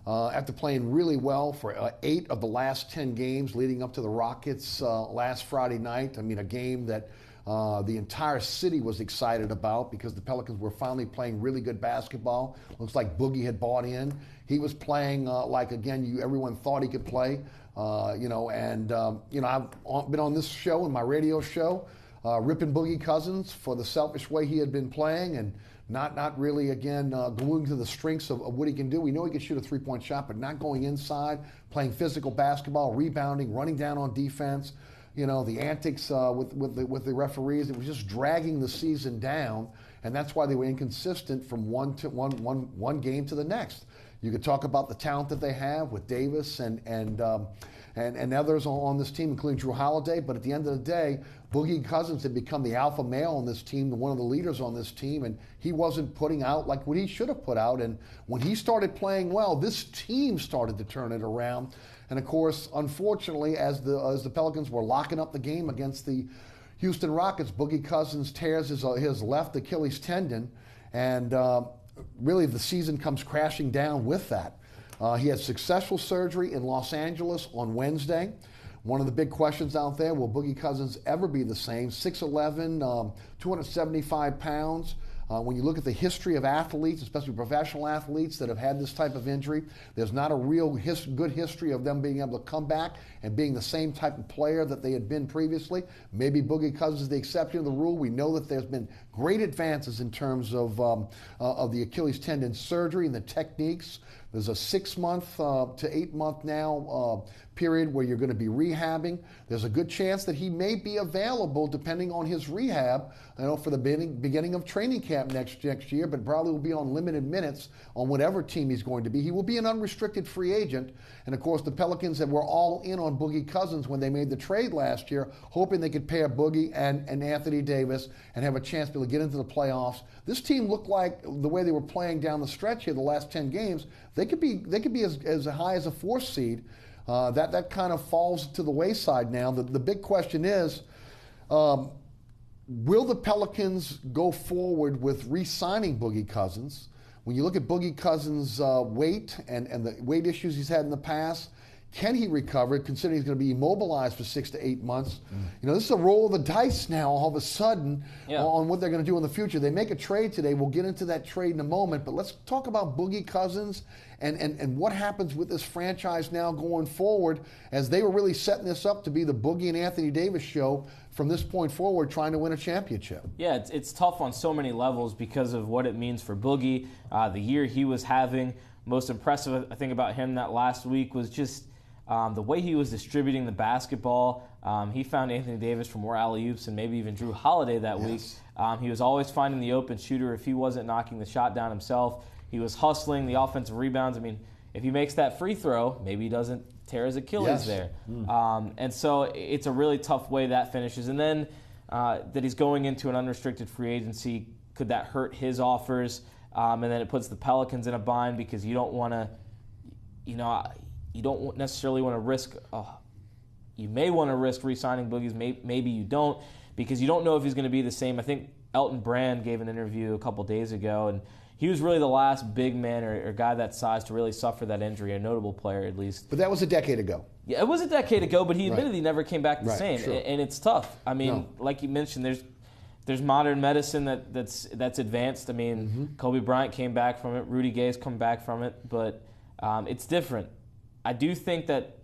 [SPEAKER 3] After playing really well for 8 of the last 10 games leading up to the Rockets last Friday night. I mean, a game that the entire city was excited about because the Pelicans were finally playing really good basketball. Looks like Boogie had bought in. He was playing everyone thought he could play. I've been on this show, in my radio show, ripping Boogie Cousins for the selfish way he had been playing and not really, gluing to the strengths of what he can do. We know he can shoot a three-point shot, but not going inside, playing physical basketball, rebounding, running down on defense. The antics with the referees, it was just dragging the season down, and that's why they were inconsistent from one game to the next. You could talk about the talent that they have with Davis and others on this team, including Drew Holiday, but at the end of the day, Boogie Cousins had become the alpha male on this team, one of the leaders on this team, and he wasn't putting out like what he should have put out. And when he started playing well, this team started to turn it around. And of course, unfortunately, as the Pelicans were locking up the game against the Houston Rockets, Boogie Cousins tears his left Achilles tendon, and really the season comes crashing down with that. He had successful surgery in Los Angeles on Wednesday. One of the big questions out there, will Boogie Cousins ever be the same? 6'11", 275 pounds. When you look at the history of athletes, especially professional athletes that have had this type of injury, there's not a real good history of them being able to come back and being the same type of player that they had been previously. Maybe Boogie Cousins is the exception of the rule. We know that there's been great advances in terms of the Achilles tendon surgery and the techniques. There's a 6-month to 8-month now period where you're going to be rehabbing. There's a good chance that he may be available, depending on his rehab, for the beginning of training camp next year, but probably will be on limited minutes on whatever team he's going to be. He will be an unrestricted free agent. And, of course, the Pelicans that were all in on Boogie Cousins when they made the trade last year, hoping they could pair Boogie and Anthony Davis and have a chance to be able to get into the playoffs. This team looked like, the way they were playing down the stretch here the last 10 games, they could be as high as a 4th seed. That kind of falls to the wayside now. The big question is, will the Pelicans go forward with re-signing Boogie Cousins? When you look at Boogie Cousins' weight and the weight issues he's had in the past,
[SPEAKER 5] Can he recover, considering he's going to be immobilized for 6 to 8 months? You know, this is a roll of the dice now all of a sudden on what they're going to do in the future. They make a trade today. We'll get into that trade in a moment, but let's talk about Boogie Cousins and what happens with this franchise now going forward, as they were really setting this up to be the Boogie and Anthony Davis show from this point forward, trying to win a championship.
[SPEAKER 4] Yeah, it's tough on so many levels because of what it means for Boogie, the year he was having. Most impressive, I think, about him that last week was just the way he was distributing the basketball. He found Anthony Davis for more alley-oops and maybe even Drew Holiday that week. He was always finding the open shooter if he wasn't knocking the shot down himself. He was hustling the offensive rebounds. I mean, if he makes that free throw, maybe he doesn't tear his Achilles there. And so it's a really tough way that finishes. And then that he's going into an unrestricted free agency, could that hurt his offers? And then it puts the Pelicans in a bind because you don't want to, you don't necessarily want to risk. You may want to risk re-signing Boogie's. Maybe you don't, because you don't know if he's going to be the same. I think Elton Brand gave an interview a couple days ago, and he was really the last big man or guy that size to really suffer that injury, a notable player at least.
[SPEAKER 5] But that was a decade ago.
[SPEAKER 4] Yeah, it was a decade ago, but he admitted he never came back the same.
[SPEAKER 5] Sure.
[SPEAKER 4] And it's tough. I mean, like you mentioned, there's modern medicine that's advanced. I mean, Kobe Bryant came back from it. Rudy Gay's come back from it. But it's different. I do think that,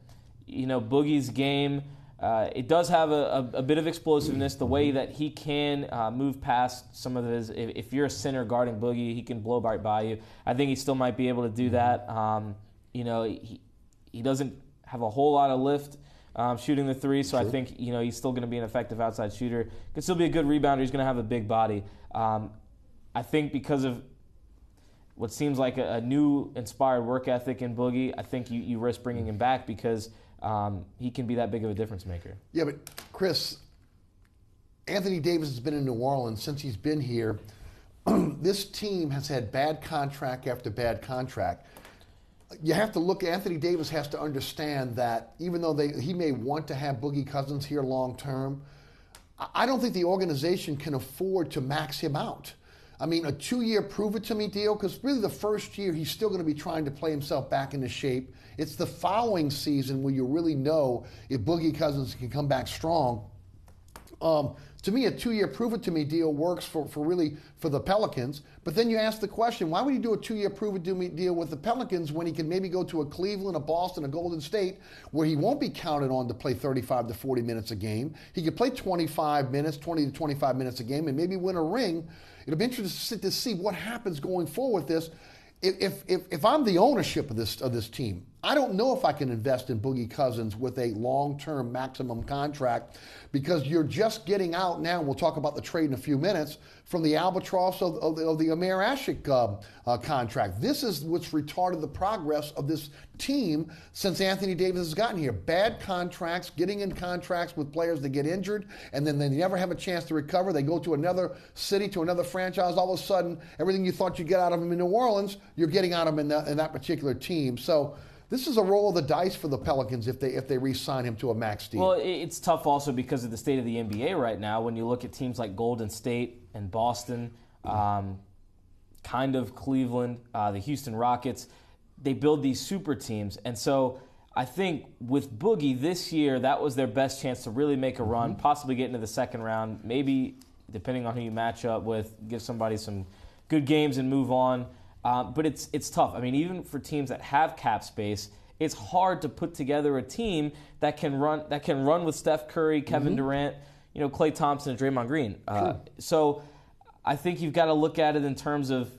[SPEAKER 4] Boogie's game, it does have a bit of explosiveness. The way that he can move past some of his, if you're a center guarding Boogie, he can blow right by you. I think he still might be able to do that. He doesn't have a whole lot of lift shooting the three, so I think he's still going to be an effective outside shooter. Can still be a good rebounder. He's going to have a big body. I think because of what seems like a new inspired work ethic in Boogie, I think you risk bringing him back because he can be that big of a difference maker.
[SPEAKER 5] Yeah, but Chris, Anthony Davis has been in New Orleans since he's been here. This team has had bad contract after bad contract. You have to look, Anthony Davis has to understand that even though he may want to have Boogie Cousins here long term, I don't think the organization can afford to max him out. I mean, a 2-year prove-it-to-me deal, because really the first year he's still going to be trying to play himself back into shape. It's the following season where you really know if Boogie Cousins can come back strong. To me, a 2-year prove-it-to-me deal works for the Pelicans. But then you ask the question, why would you do a 2-year prove-it-to-me deal with the Pelicans when he can maybe go to a Cleveland, a Boston, a Golden State, where he won't be counted on to play 35 to 40 minutes a game? He could play 20 to 25 minutes a game, and maybe win a ring. It'll be interesting to see what happens going forward with this. If I'm the ownership of this team, I don't know if I can invest in Boogie Cousins with a long-term maximum contract, because you're just getting out now, and we'll talk about the trade in a few minutes, from the albatross of the Amir Ashik contract. This is what's retarded the progress of this team since Anthony Davis has gotten here. Bad contracts, getting in contracts with players that get injured, and then they never have a chance to recover. They go to another city, to another franchise. All of a sudden, everything you thought you'd get out of them in New Orleans, you're getting out of them in that particular team. So this is a roll of the dice for the Pelicans if they re-sign him to a max deal.
[SPEAKER 4] Well, it's tough also because of the state of the NBA right now. When you look at teams like Golden State and Boston, kind of Cleveland, the Houston Rockets, they build these super teams. And so I think with Boogie this year, that was their best chance to really make a run, possibly get into the second round, maybe, depending on who you match up with, give somebody some good games and move on. But it's tough. I mean, even for teams that have cap space, it's hard to put together a team that can run with Steph Curry, Kevin Durant, Klay Thompson, and Draymond Green. So I think you've got to look at it in terms of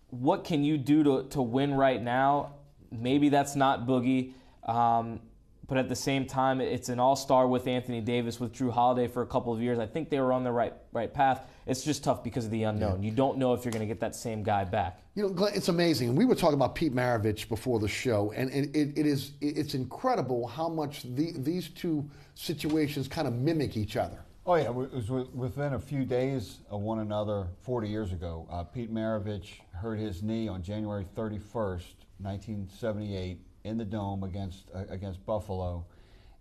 [SPEAKER 4] what can you do to win right now. Maybe that's not Boogie, but at the same time, it's an all-star with Anthony Davis, with Drew Holiday for a couple of years. I think they were on the right path. It's just tough because of the unknown. You don't know if you're going to get that same guy back.
[SPEAKER 5] Glenn, it's amazing. We were talking about Pete Maravich before the show, and it's incredible how much these two situations kind of mimic each other.
[SPEAKER 6] Oh, yeah. It was within a few days of one another 40 years ago. Pete Maravich hurt his knee on January 31st, 1978, in the Dome against Buffalo.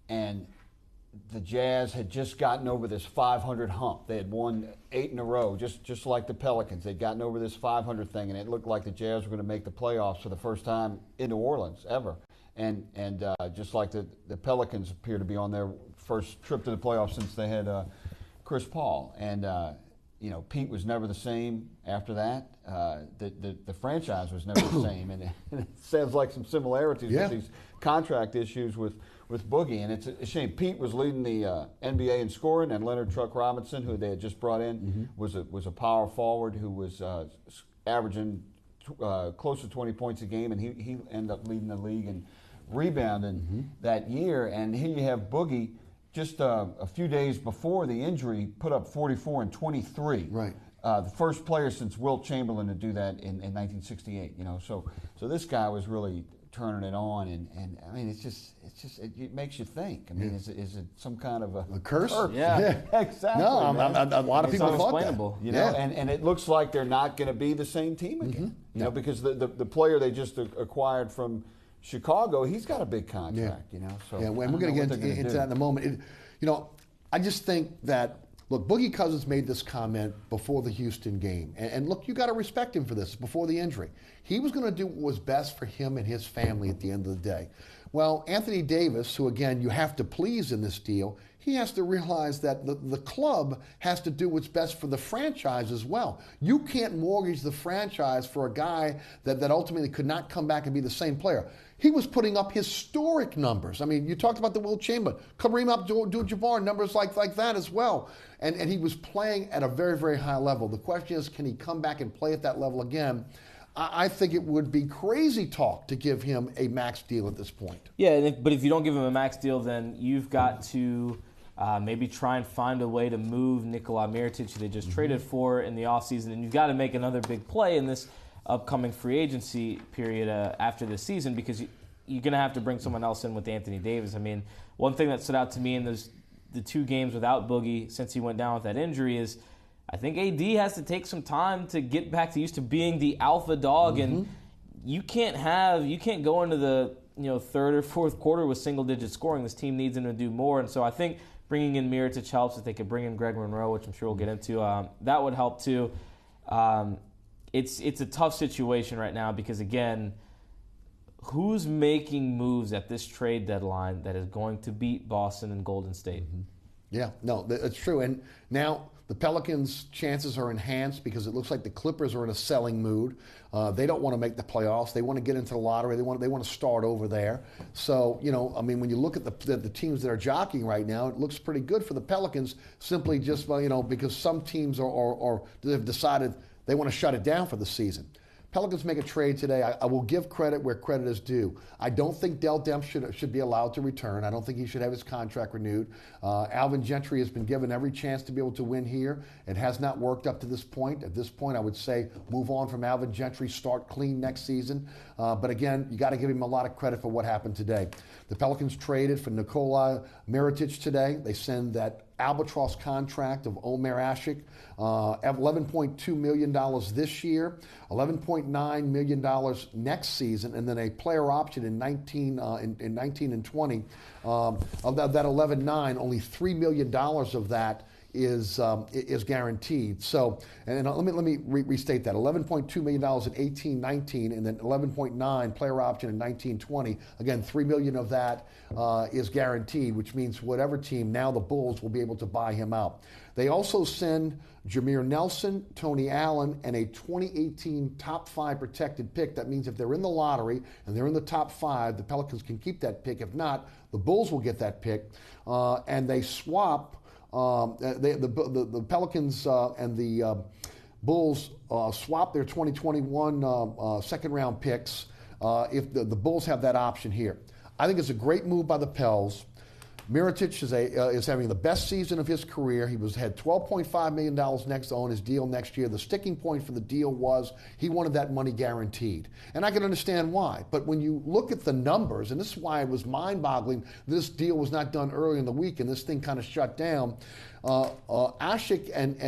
[SPEAKER 6] And the Jazz had just gotten over this 500 hump. They had won 8 in a row, just like the Pelicans. They'd gotten over this 500 thing, and it looked like the Jazz were going to make the playoffs for the first time in New Orleans ever. And just like the Pelicans appear to be on their first trip to the playoffs since they had Chris Paul. And, Pete was never the same after that. The franchise was never the same. And it sounds like some similarities with these contract issues with Boogie. And it's a shame. Pete was leading the NBA in scoring, and Leonard Truck Robinson, who they had just brought in, was a power forward who was averaging close to 20 points a game, and he ended up leading the league in rebounding that year. And here you have Boogie, just a few days before the injury, put up 44 and 23.
[SPEAKER 5] Right.
[SPEAKER 6] The first player since Wilt Chamberlain to do that in 1968. So this guy was really turning it on, and I mean, it makes you think. I mean, is it some kind of a
[SPEAKER 5] curse?
[SPEAKER 6] Yeah, exactly.
[SPEAKER 5] No, a lot of people thought that.
[SPEAKER 6] And it looks like they're not going to be the same team again. Because the player they just acquired from Chicago, he's got a big contract. So
[SPEAKER 5] and we're going to get into that in a moment. I just think that. Look, Boogie Cousins made this comment before the Houston game. And look, you got to respect him for this, before the injury. He was going to do what was best for him and his family at the end of the day. Well, Anthony Davis, who, again, you have to please in this deal, he has to realize that the club has to do what's best for the franchise as well. You can't mortgage the franchise for a guy that ultimately could not come back and be the same player. He was putting up historic numbers. I mean, you talked about the Wilt Chamberlain, Kareem Abdul-Jabbar, numbers like that as well. And he was playing at a very, very high level. The question is, can he come back and play at that level again? I think it would be crazy talk to give him a max deal at this point.
[SPEAKER 4] Yeah, but if you don't give him a max deal, then you've got to maybe try and find a way to move Nikola Mirotic, who they just traded for in the offseason. And you've got to make another big play in this upcoming free agency period after this season, because you're going to have to bring someone else in with Anthony Davis. I mean, one thing that stood out to me in the 2 games without Boogie since he went down with that injury is I think AD has to take some time to get back to used to being the alpha dog, and you can't go into the third or fourth quarter with single-digit scoring. This team needs him to do more, and so I think bringing in Mirotic helps. If they could bring in Greg Monroe, which I'm sure we'll get into, that would help too. It's a tough situation right now because, again, who's making moves at this trade deadline that is going to beat Boston and Golden State?
[SPEAKER 5] Yeah, no, that's true. And now the Pelicans' chances are enhanced because it looks like the Clippers are in a selling mood. They don't want to make the playoffs. They want to get into the lottery. They want to start over there. So, I mean, when you look at the teams that are jockeying right now, it looks pretty good for the Pelicans simply just, because some teams have decided they want to shut it down for the season. Pelicans make a trade today. I will give credit where credit is due. I don't think Dell Demp should be allowed to return. I don't think he should have his contract renewed. Alvin Gentry has been given every chance to be able to win here. It has not worked up to this point. At this point, I would say move on from Alvin Gentry, start clean next season. But again, you got to give him a lot of credit for what happened today. The Pelicans traded for Nikola Mirotic today. They send that albatross contract of Omer Asik, $11.2 million this year, $11.9 million next season, and then a player option in 19 and 20. Of that 11.9, only $3 million of that is guaranteed. So, and let me restate that: $11.2 million in 18-19, and then 11.9 player option in 19-20. Again, $3 million of that is guaranteed, which means whatever team, now the Bulls will be able to buy him out. They also send Jameer Nelson, Tony Allen, and a 2018 top 5 protected pick. That means if they're in the lottery and they're in the top 5, the Pelicans can keep that pick. If not, the Bulls will get that pick, and they swap. The Pelicans and the Bulls swap their 2021 second-round picks if the Bulls have that option here. I think it's a great move by the Pels. Mirotic is having the best season of his career. He had $12.5 million next on his deal next year. The sticking point for the deal was he wanted that money guaranteed. And I can understand why. But when you look at the numbers, and this is why it was mind-boggling, this deal was not done early in the week and this thing kind of shut down. Asik and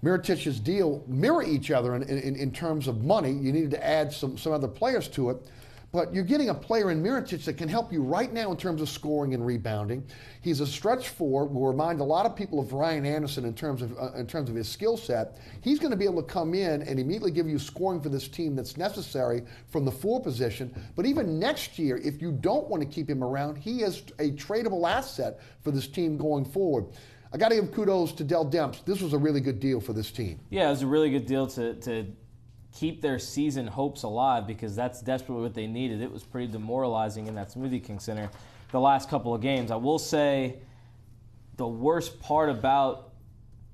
[SPEAKER 5] Mirotic's deal mirror each other in terms of money. You needed to add some other players to it.
[SPEAKER 3] but you're getting a player in Mirotic that can help you right now in terms of scoring and rebounding. He's a stretch four, will remind a lot of people of Ryan Anderson in terms of his skill set. He's going to be able to come in and immediately give you scoring for this team that's necessary from the 4 position. But even next year, if you don't want to keep him around, he is a tradable asset for this team going forward. I got to give kudos to Dell Demps. This was a really good deal for this team.
[SPEAKER 4] Yeah, it was a really good deal to keep their season hopes alive, because that's desperately what they needed. It was pretty demoralizing in that Smoothie King Center the last couple of games. I will say the worst part about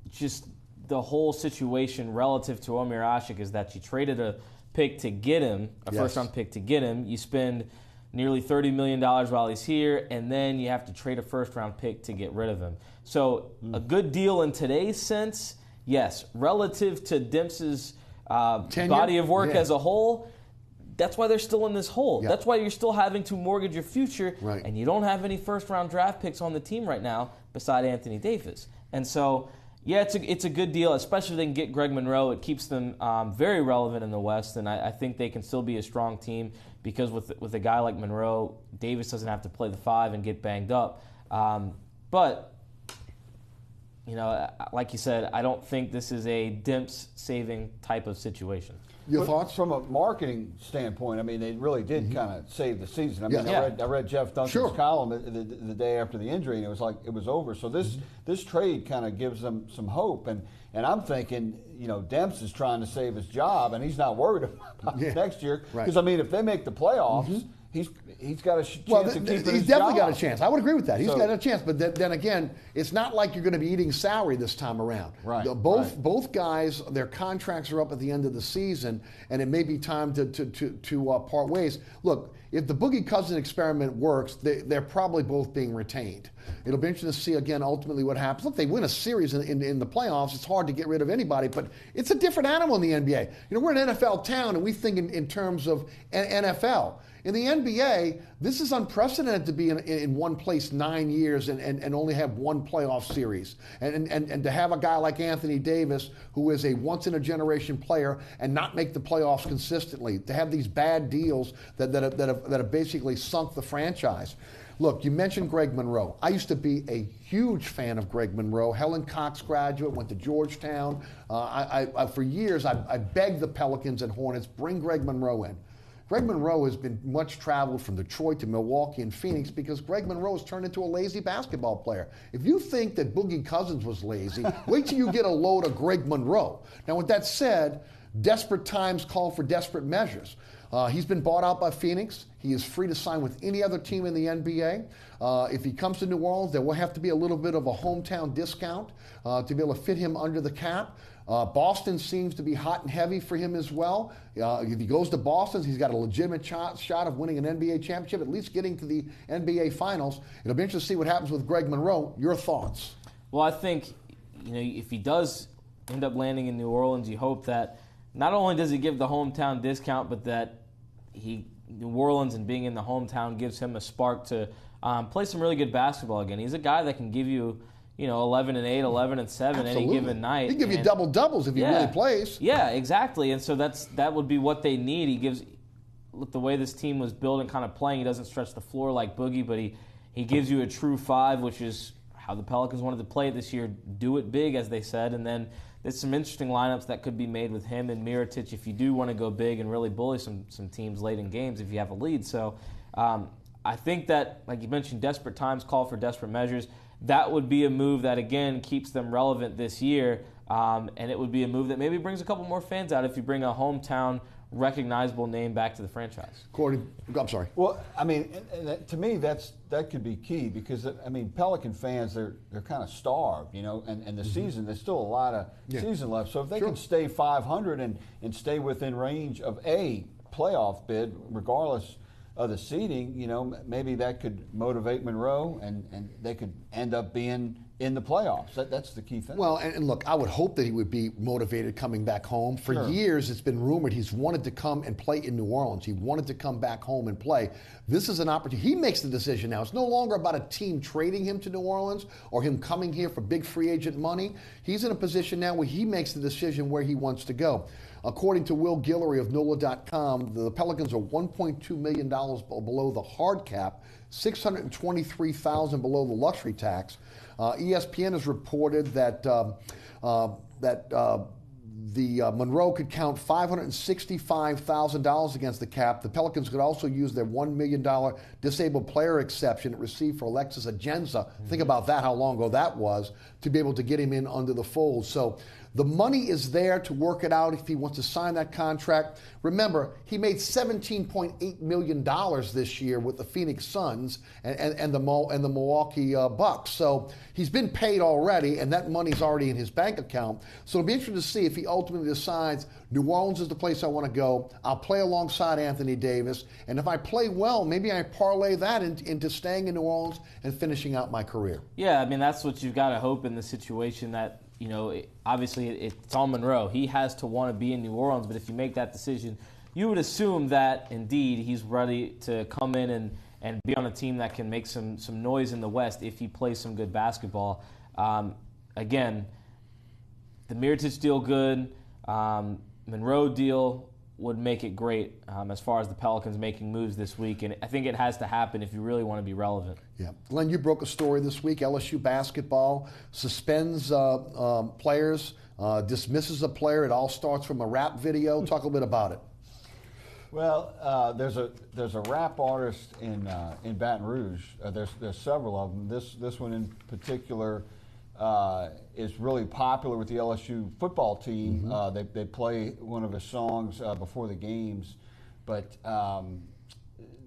[SPEAKER 4] just the whole situation relative to Omer Asik is that you traded a pick to get him, a first-round pick to get him. You spend nearly $30 million while he's here, and then you have to trade a first-round pick to get rid of him. So a good deal in today's sense, yes. Relative to Demps's body of work as a whole, that's why they're still in this hole. Yeah. That's why you're still having to mortgage your future, and you don't have any first-round draft picks on the team right now beside Anthony Davis. And so, yeah, it's a good deal, especially if they can get Greg Monroe. It keeps them very relevant in the West, and I think they can still be a strong team because with a guy like Monroe, Davis doesn't have to play the 5 and get banged up. But, you know, like you said, I don't think this is a Demps-saving type of situation.
[SPEAKER 3] Your thoughts?
[SPEAKER 6] From a marketing standpoint, I mean, they really did kind of save the season. I mean, I read Jeff Duncan's column the day after the injury, and it was like it was over. So this trade kind of gives them some hope. And I'm thinking, you know, Demps is trying to save his job, and he's not worried about next year. Because, I mean, if they make the playoffs, he's got a chance to keep his
[SPEAKER 3] He's definitely got a chance. I would agree with that. He's got a chance. But then again, it's not like you're going to be eating salary this time around.
[SPEAKER 6] Right.
[SPEAKER 3] Both guys, their contracts are up at the end of the season, and it may be time to part ways. Look, if the Boogie Cousins experiment works, they're probably both being retained. It'll be interesting to see, again, ultimately what happens. Look, they win a series in the playoffs. It's hard to get rid of anybody, but it's a different animal in the NBA. You know, we're an NFL town, and we think in terms of NFL. In the NBA, this is unprecedented to be in one place 9 years and only have one playoff series. And to have a guy like Anthony Davis, who is a once-in-a-generation player, and not make the playoffs consistently, to have these bad deals that have basically sunk the franchise. Look, you mentioned Greg Monroe. I used to be a huge fan of Greg Monroe. Helen Cox graduate, went to Georgetown. For years, I begged the Pelicans and Hornets, bring Greg Monroe in. Greg Monroe has been much traveled from Detroit to Milwaukee and Phoenix because Greg Monroe has turned into a lazy basketball player. If you think that Boogie Cousins was lazy, wait till you get a load of Greg Monroe. Now, with that said, desperate times call for desperate measures. He's been bought out by Phoenix. He is free to sign with any other team in the NBA. If he comes to New Orleans, there will have to be a little bit of a hometown discount to be able to fit him under the cap. Boston seems to be hot and heavy for him as well. If he goes to Boston, he's got a legitimate shot of winning an NBA championship, at least getting to the NBA Finals. It'll be interesting to see what happens with Greg Monroe. Your thoughts?
[SPEAKER 4] Well, I think, you know, if he does end up landing in New Orleans, you hope that not only does he give the hometown discount, but that New Orleans and being in the hometown gives him a spark to play some really good basketball again. He's a guy that can give you, 11-8, 11-7 any given night.
[SPEAKER 3] He'd give you double-doubles if he really plays.
[SPEAKER 4] Yeah, exactly. And so that would be what they need. He gives, look, the way this team was built and kind of playing, he doesn't stretch the floor like Boogie, but he gives you a true 5, which is how the Pelicans wanted to play it this year. Do it big, as they said. And then there's some interesting lineups that could be made with him and Mirotic if you do want to go big and really bully some teams late in games if you have a lead. So I think that, like you mentioned, desperate times call for desperate measures. That would be a move that, again, keeps them relevant this year, and it would be a move that maybe brings a couple more fans out if you bring a hometown recognizable name back to the franchise.
[SPEAKER 3] Corey, I'm sorry.
[SPEAKER 6] Well, I mean, to me, that could be key because, I mean, Pelican fans, they're kind of starved, and the season, there's still a lot of season left. So if they can stay 500 and stay within range of a playoff bid, regardless of the seeding, maybe that could motivate Monroe and they could end up being, in the playoffs. That's the key thing.
[SPEAKER 5] Well, and look, I would hope that he would be motivated coming back home. For years, it's been rumored he's wanted to come and play in New Orleans. He wanted to come back home and play. This is an opportunity. He makes the decision now. It's no longer about a team trading him to New Orleans or him coming here for big free agent money. He's in a position now where he makes the decision where he wants to go. According to Will Guillory of NOLA.com, the Pelicans are $1.2 million below the hard cap, $623,000 below the luxury tax. ESPN has reported that the Monroe could count $565,000 against the cap. The Pelicans could also use their $1 million disabled player exception it received for Alexis Agenza. Think about that, how long ago that was, to be able to get him in under the fold. So the money is there to work it out if he wants to sign that contract. Remember, he made $17.8 million this year with the Phoenix Suns and the Milwaukee Bucks. So he's been paid already, and that money's already in his bank account. So it'll be interesting to see if he ultimately decides New Orleans is the place I want to go. I'll play alongside Anthony Davis, and if I play well, maybe I parlay that into staying in New Orleans and finishing out my career.
[SPEAKER 4] Yeah, I mean, that's what you've got to hope in the situation that, you know, obviously it's on Monroe. He has to want to be in New Orleans, but if you make that decision, you would assume that, indeed, he's ready to come in and be on a team that can make some noise in the West if he plays some good basketball. Again, the Mirotić deal good. Monroe deal would make it great as far as the Pelicans making moves this week, and I think it has to happen if you really want to be relevant.
[SPEAKER 5] Yeah. Glenn, you broke a story this week. LSU basketball suspends players, dismisses a player. It all starts from a rap video. Talk a little bit about it.
[SPEAKER 6] Well, there's a rap artist in Baton Rouge. There's several of them. This one in particular is really popular with the LSU football team. Mm-hmm. They play one of his songs before the games, but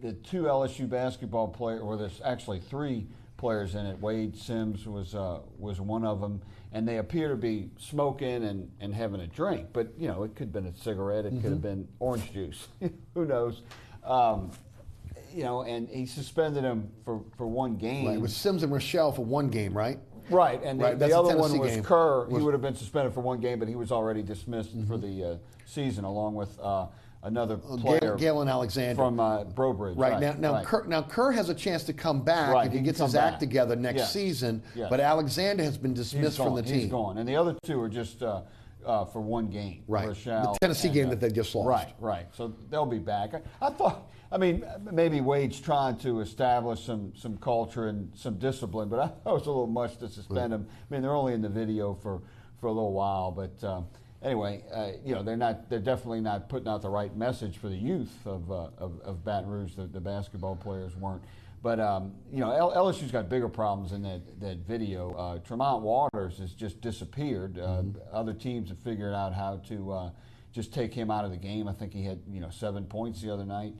[SPEAKER 6] the two LSU basketball players, or there's actually three players in it. Wade Sims was one of them, and they appear to be smoking and having a drink. But you know, it could have been a cigarette, it could have been orange juice. Who knows? You know, and he suspended him for one game.
[SPEAKER 5] Right. It was Sims and Rochelle for one game, right?
[SPEAKER 6] Right, and the other one was
[SPEAKER 5] game.
[SPEAKER 6] Kerr. He would have been suspended for one game, but he was already dismissed for the season, along with another player,
[SPEAKER 5] Galen Alexander
[SPEAKER 6] from Brobridge.
[SPEAKER 5] Right, now Kerr has a chance to come back if he gets his act together next season. Yes. But Alexander has been dismissed from the team.
[SPEAKER 6] He's gone, and the other two are just for one game.
[SPEAKER 5] Right,
[SPEAKER 6] Rochelle
[SPEAKER 5] the Tennessee game that they just lost.
[SPEAKER 6] Right. So they'll be back. I thought. I mean, maybe Wade's trying to establish some culture and some discipline, but I thought it was a little much to suspend him. I mean, they're only in the video for a little while, but anyway, you know, they're definitely not putting out the right message for the youth of Baton Rouge. The basketball players weren't, but you know, LSU's got bigger problems in that video. Tremont Waters has just disappeared. Other teams have figured out how to just take him out of the game. I think he had 7 points the other night.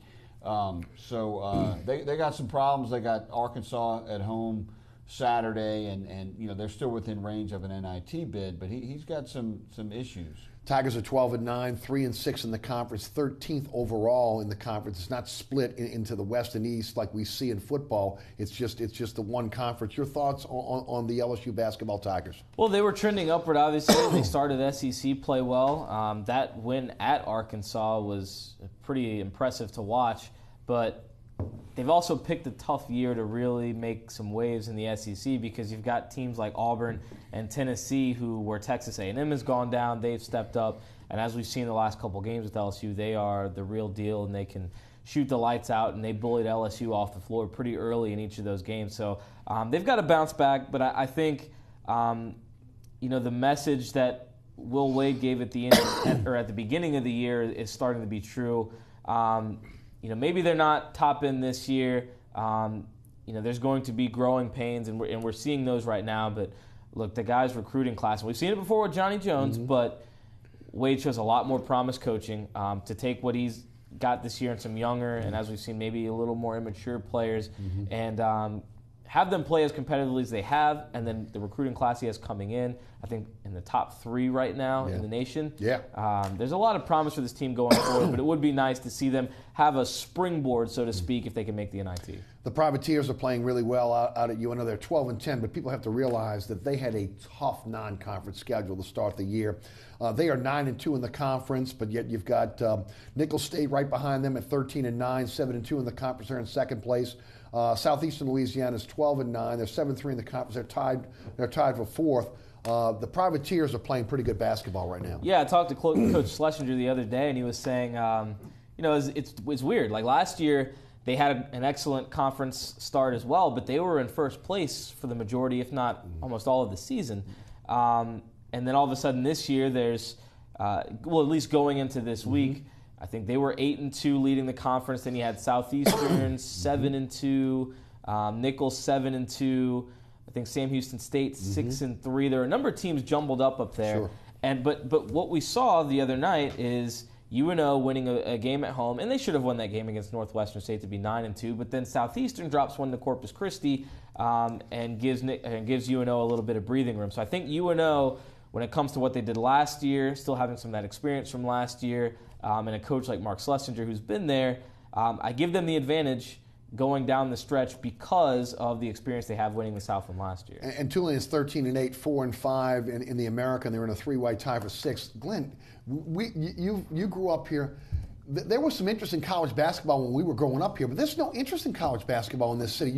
[SPEAKER 6] So they got some problems. They got Arkansas at home Saturday, and you know, they're still within range of an NIT bid, but he's got some issues.
[SPEAKER 5] Tigers are 12-9, 3-6 in the conference, 13th overall in the conference. It's not split into the West and East like we see in football. It's just the one conference. Your thoughts on the LSU basketball Tigers?
[SPEAKER 4] Well, they were trending upward, obviously. They started SEC play well. That win at Arkansas was pretty impressive to watch, but they've also picked a tough year to really make some waves in the SEC because you've got teams like Auburn and Tennessee where Texas A&M has gone down, they've stepped up, and as we've seen the last couple games with LSU, they are the real deal, and they can shoot the lights out, and they bullied LSU off the floor pretty early in each of those games. So they've got to bounce back, but I think the message that Will Wade gave at the end or at the beginning of the year is starting to be true. Maybe they're not top end this year. There's going to be growing pains, and we're seeing those right now. But look, the guy's recruiting class, and we've seen it before with Johnny Jones, but Wade shows a lot more promise coaching to take what he's got this year and some younger, and as we've seen, maybe a little more immature players, and have them play as competitively as they have, and then the recruiting class he has coming in, I think in the top 3 right now in the nation.
[SPEAKER 3] Yeah.
[SPEAKER 4] There's a lot of promise for this team going forward, but it would be nice to see them have a springboard, so to speak, if they can make the NIT.
[SPEAKER 3] The Privateers are playing really well out at UNO. They're 12-10, but people have to realize that they had a tough non-conference schedule to start the year. They are 9-2 in the conference, but yet you've got Nicholls State right behind them at 13-9, 7-2 in the conference. They're in second place. Southeastern Louisiana is 12-9. They're 7-3 in the conference. They're tied for fourth. The Privateers are playing pretty good basketball right now.
[SPEAKER 4] Yeah, I talked to Coach Schlesinger the other day, and he was saying, it's weird. Like last year, they had an excellent conference start as well, but they were in first place for the majority, if not almost all of the season. And then all of a sudden this year, there's, at least going into this week, I think they were 8-2 leading the conference. Then you had Southeastern 7-2, Nicholls 7-2. I think Sam Houston State 6-3. There are a number of teams jumbled up there.
[SPEAKER 3] Sure.
[SPEAKER 4] And but what we saw the other night is UNO winning a game at home, and they should have won that game against Northwestern State to be 9-2. But then Southeastern drops one to Corpus Christi and gives UNO a little bit of breathing room. So I think UNO, when it comes to what they did last year, still having some of that experience from last year, and a coach like Mark Schlesinger who's been there, I give them the advantage going down the stretch because of the experience they have winning the Southland last year.
[SPEAKER 3] And Tulane is 13-8, 4-5 in the American. They're in a 3-way tie for 6th. Glenn, you grew up here. There was some interest in college basketball when we were growing up here, but there's no interest in college basketball in this city.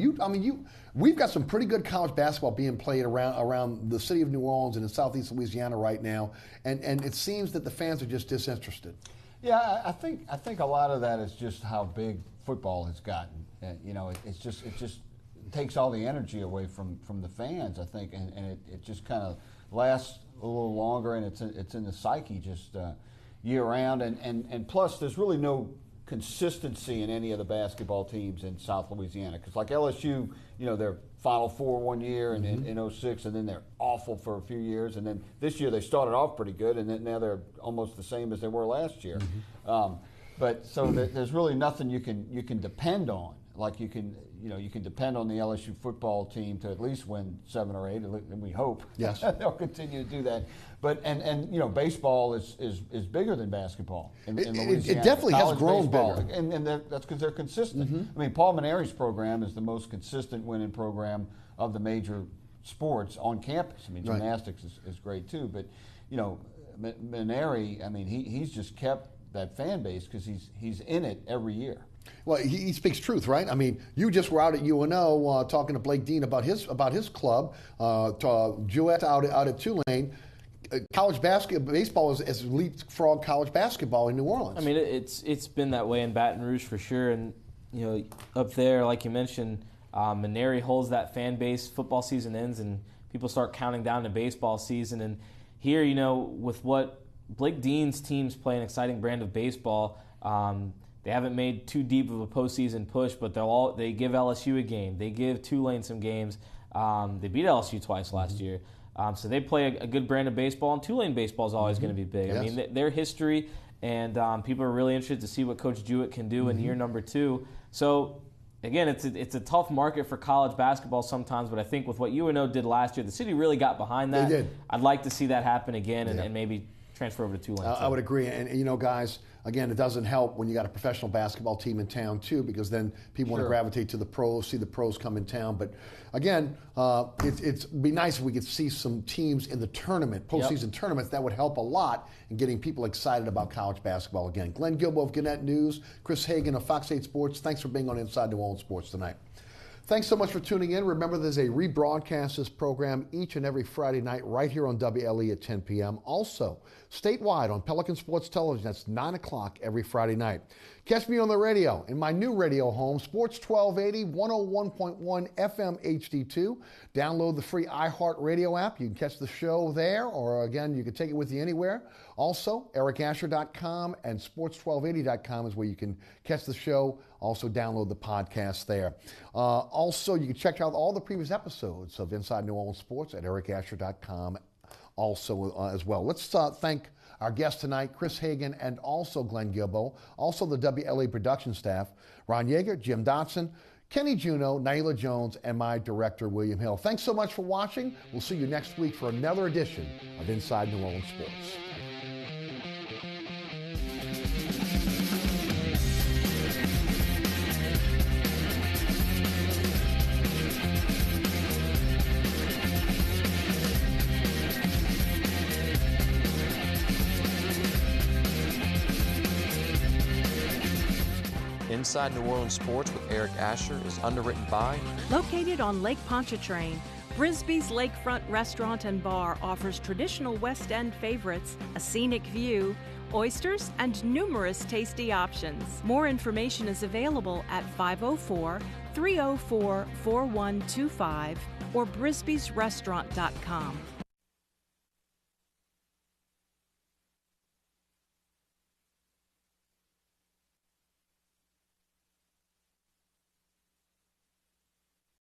[SPEAKER 3] We've got some pretty good college basketball being played around the city of New Orleans and in southeast Louisiana right now, and it seems that the fans are just disinterested.
[SPEAKER 6] Yeah, I think a lot of that is just how big football has gotten. It just takes all the energy away from the fans, I think, and it just kind of lasts a little longer, and it's in the psyche just year round, and plus there's really no consistency in any of the basketball teams in South Louisiana, because like LSU, they're Final Four one year and in 06, and then they're awful for a few years, and then this year they started off pretty good, and then now they're almost the same as they were last year. But so there's really nothing you can depend on. Like you can depend on the LSU football team to at least win 7 or 8, and we hope.
[SPEAKER 3] Yes,
[SPEAKER 6] they'll continue to do that. But and baseball is bigger than basketball in Louisiana.
[SPEAKER 3] It definitely has grown
[SPEAKER 6] baseball,
[SPEAKER 3] bigger,
[SPEAKER 6] and that's because they're consistent. I mean, Paul Maneri's program is the most consistent winning program of the major sports on campus. I mean, gymnastics is great too, but Maneri, I mean, he's just kept that fan base because he's in it every year.
[SPEAKER 3] Well, he speaks truth, right? I mean, you just were out at UNO talking to Blake Dean about his club, Jewett out at Tulane. College baseball is leapfrog college basketball in New Orleans.
[SPEAKER 4] I mean, it's been that way in Baton Rouge for sure, and up there, like you mentioned, Maneri holds that fan base. Football season ends, and people start counting down to baseball season. And here, with what Blake Dean's teams play, an exciting brand of baseball. They haven't made too deep of a postseason push, but they give LSU a game. They give Tulane some games. They beat LSU twice last year. So they play a good brand of baseball, and Tulane baseball is always going to be big. Yes. I mean, their history, and people are really interested to see what Coach Jewett can do in year number 2. So, again, it's a tough market for college basketball sometimes, but I think with what UNO did last year, the city really got behind that.
[SPEAKER 3] They did.
[SPEAKER 4] I'd like to see that happen again and maybe transfer over to Tulane.
[SPEAKER 3] I would agree. And guys, again, it doesn't help when you got a professional basketball team in town too, because then people want to gravitate to the pros, see the pros come in town. But again, it'd be nice if we could see some teams in the tournament, postseason tournaments. That would help a lot in getting people excited about college basketball again. Glenn Guilbeau of Gannett News, Chris Hagan of Fox 8 Sports. Thanks for being on Inside New Orleans Sports tonight. Thanks so much for tuning in. Remember, there's a rebroadcast this program each and every Friday night right here on WLE at 10 p.m. Also, statewide on Pelican Sports Television, that's 9 o'clock every Friday night. Catch me on the radio in my new radio home, Sports 1280, 101.1 FM HD2. Download the free iHeartRadio app. You can catch the show there, or again, you can take it with you anywhere. Also, ericasher.com and sports1280.com is where you can catch the show. Also, download the podcast there. Also, you can check out all the previous episodes of Inside New Orleans Sports at ericasher.com also as well. Let's thank our guests tonight, Chris Hagan and also Glenn Guilbeau, also the WLA production staff, Ron Yeager, Jim Dotson, Kenny Juno, Naila Jones, and my director, William Hill. Thanks so much for watching. We'll see you next week for another edition of Inside New Orleans Sports.
[SPEAKER 1] Inside New Orleans Sports with Eric Asher is underwritten by...
[SPEAKER 2] Located on Lake Pontchartrain, Brisbee's Lakefront Restaurant and Bar offers traditional West End favorites, a scenic view, oysters, and numerous tasty options. More information is available at 504-304-4125 or brisbeesrestaurant.com.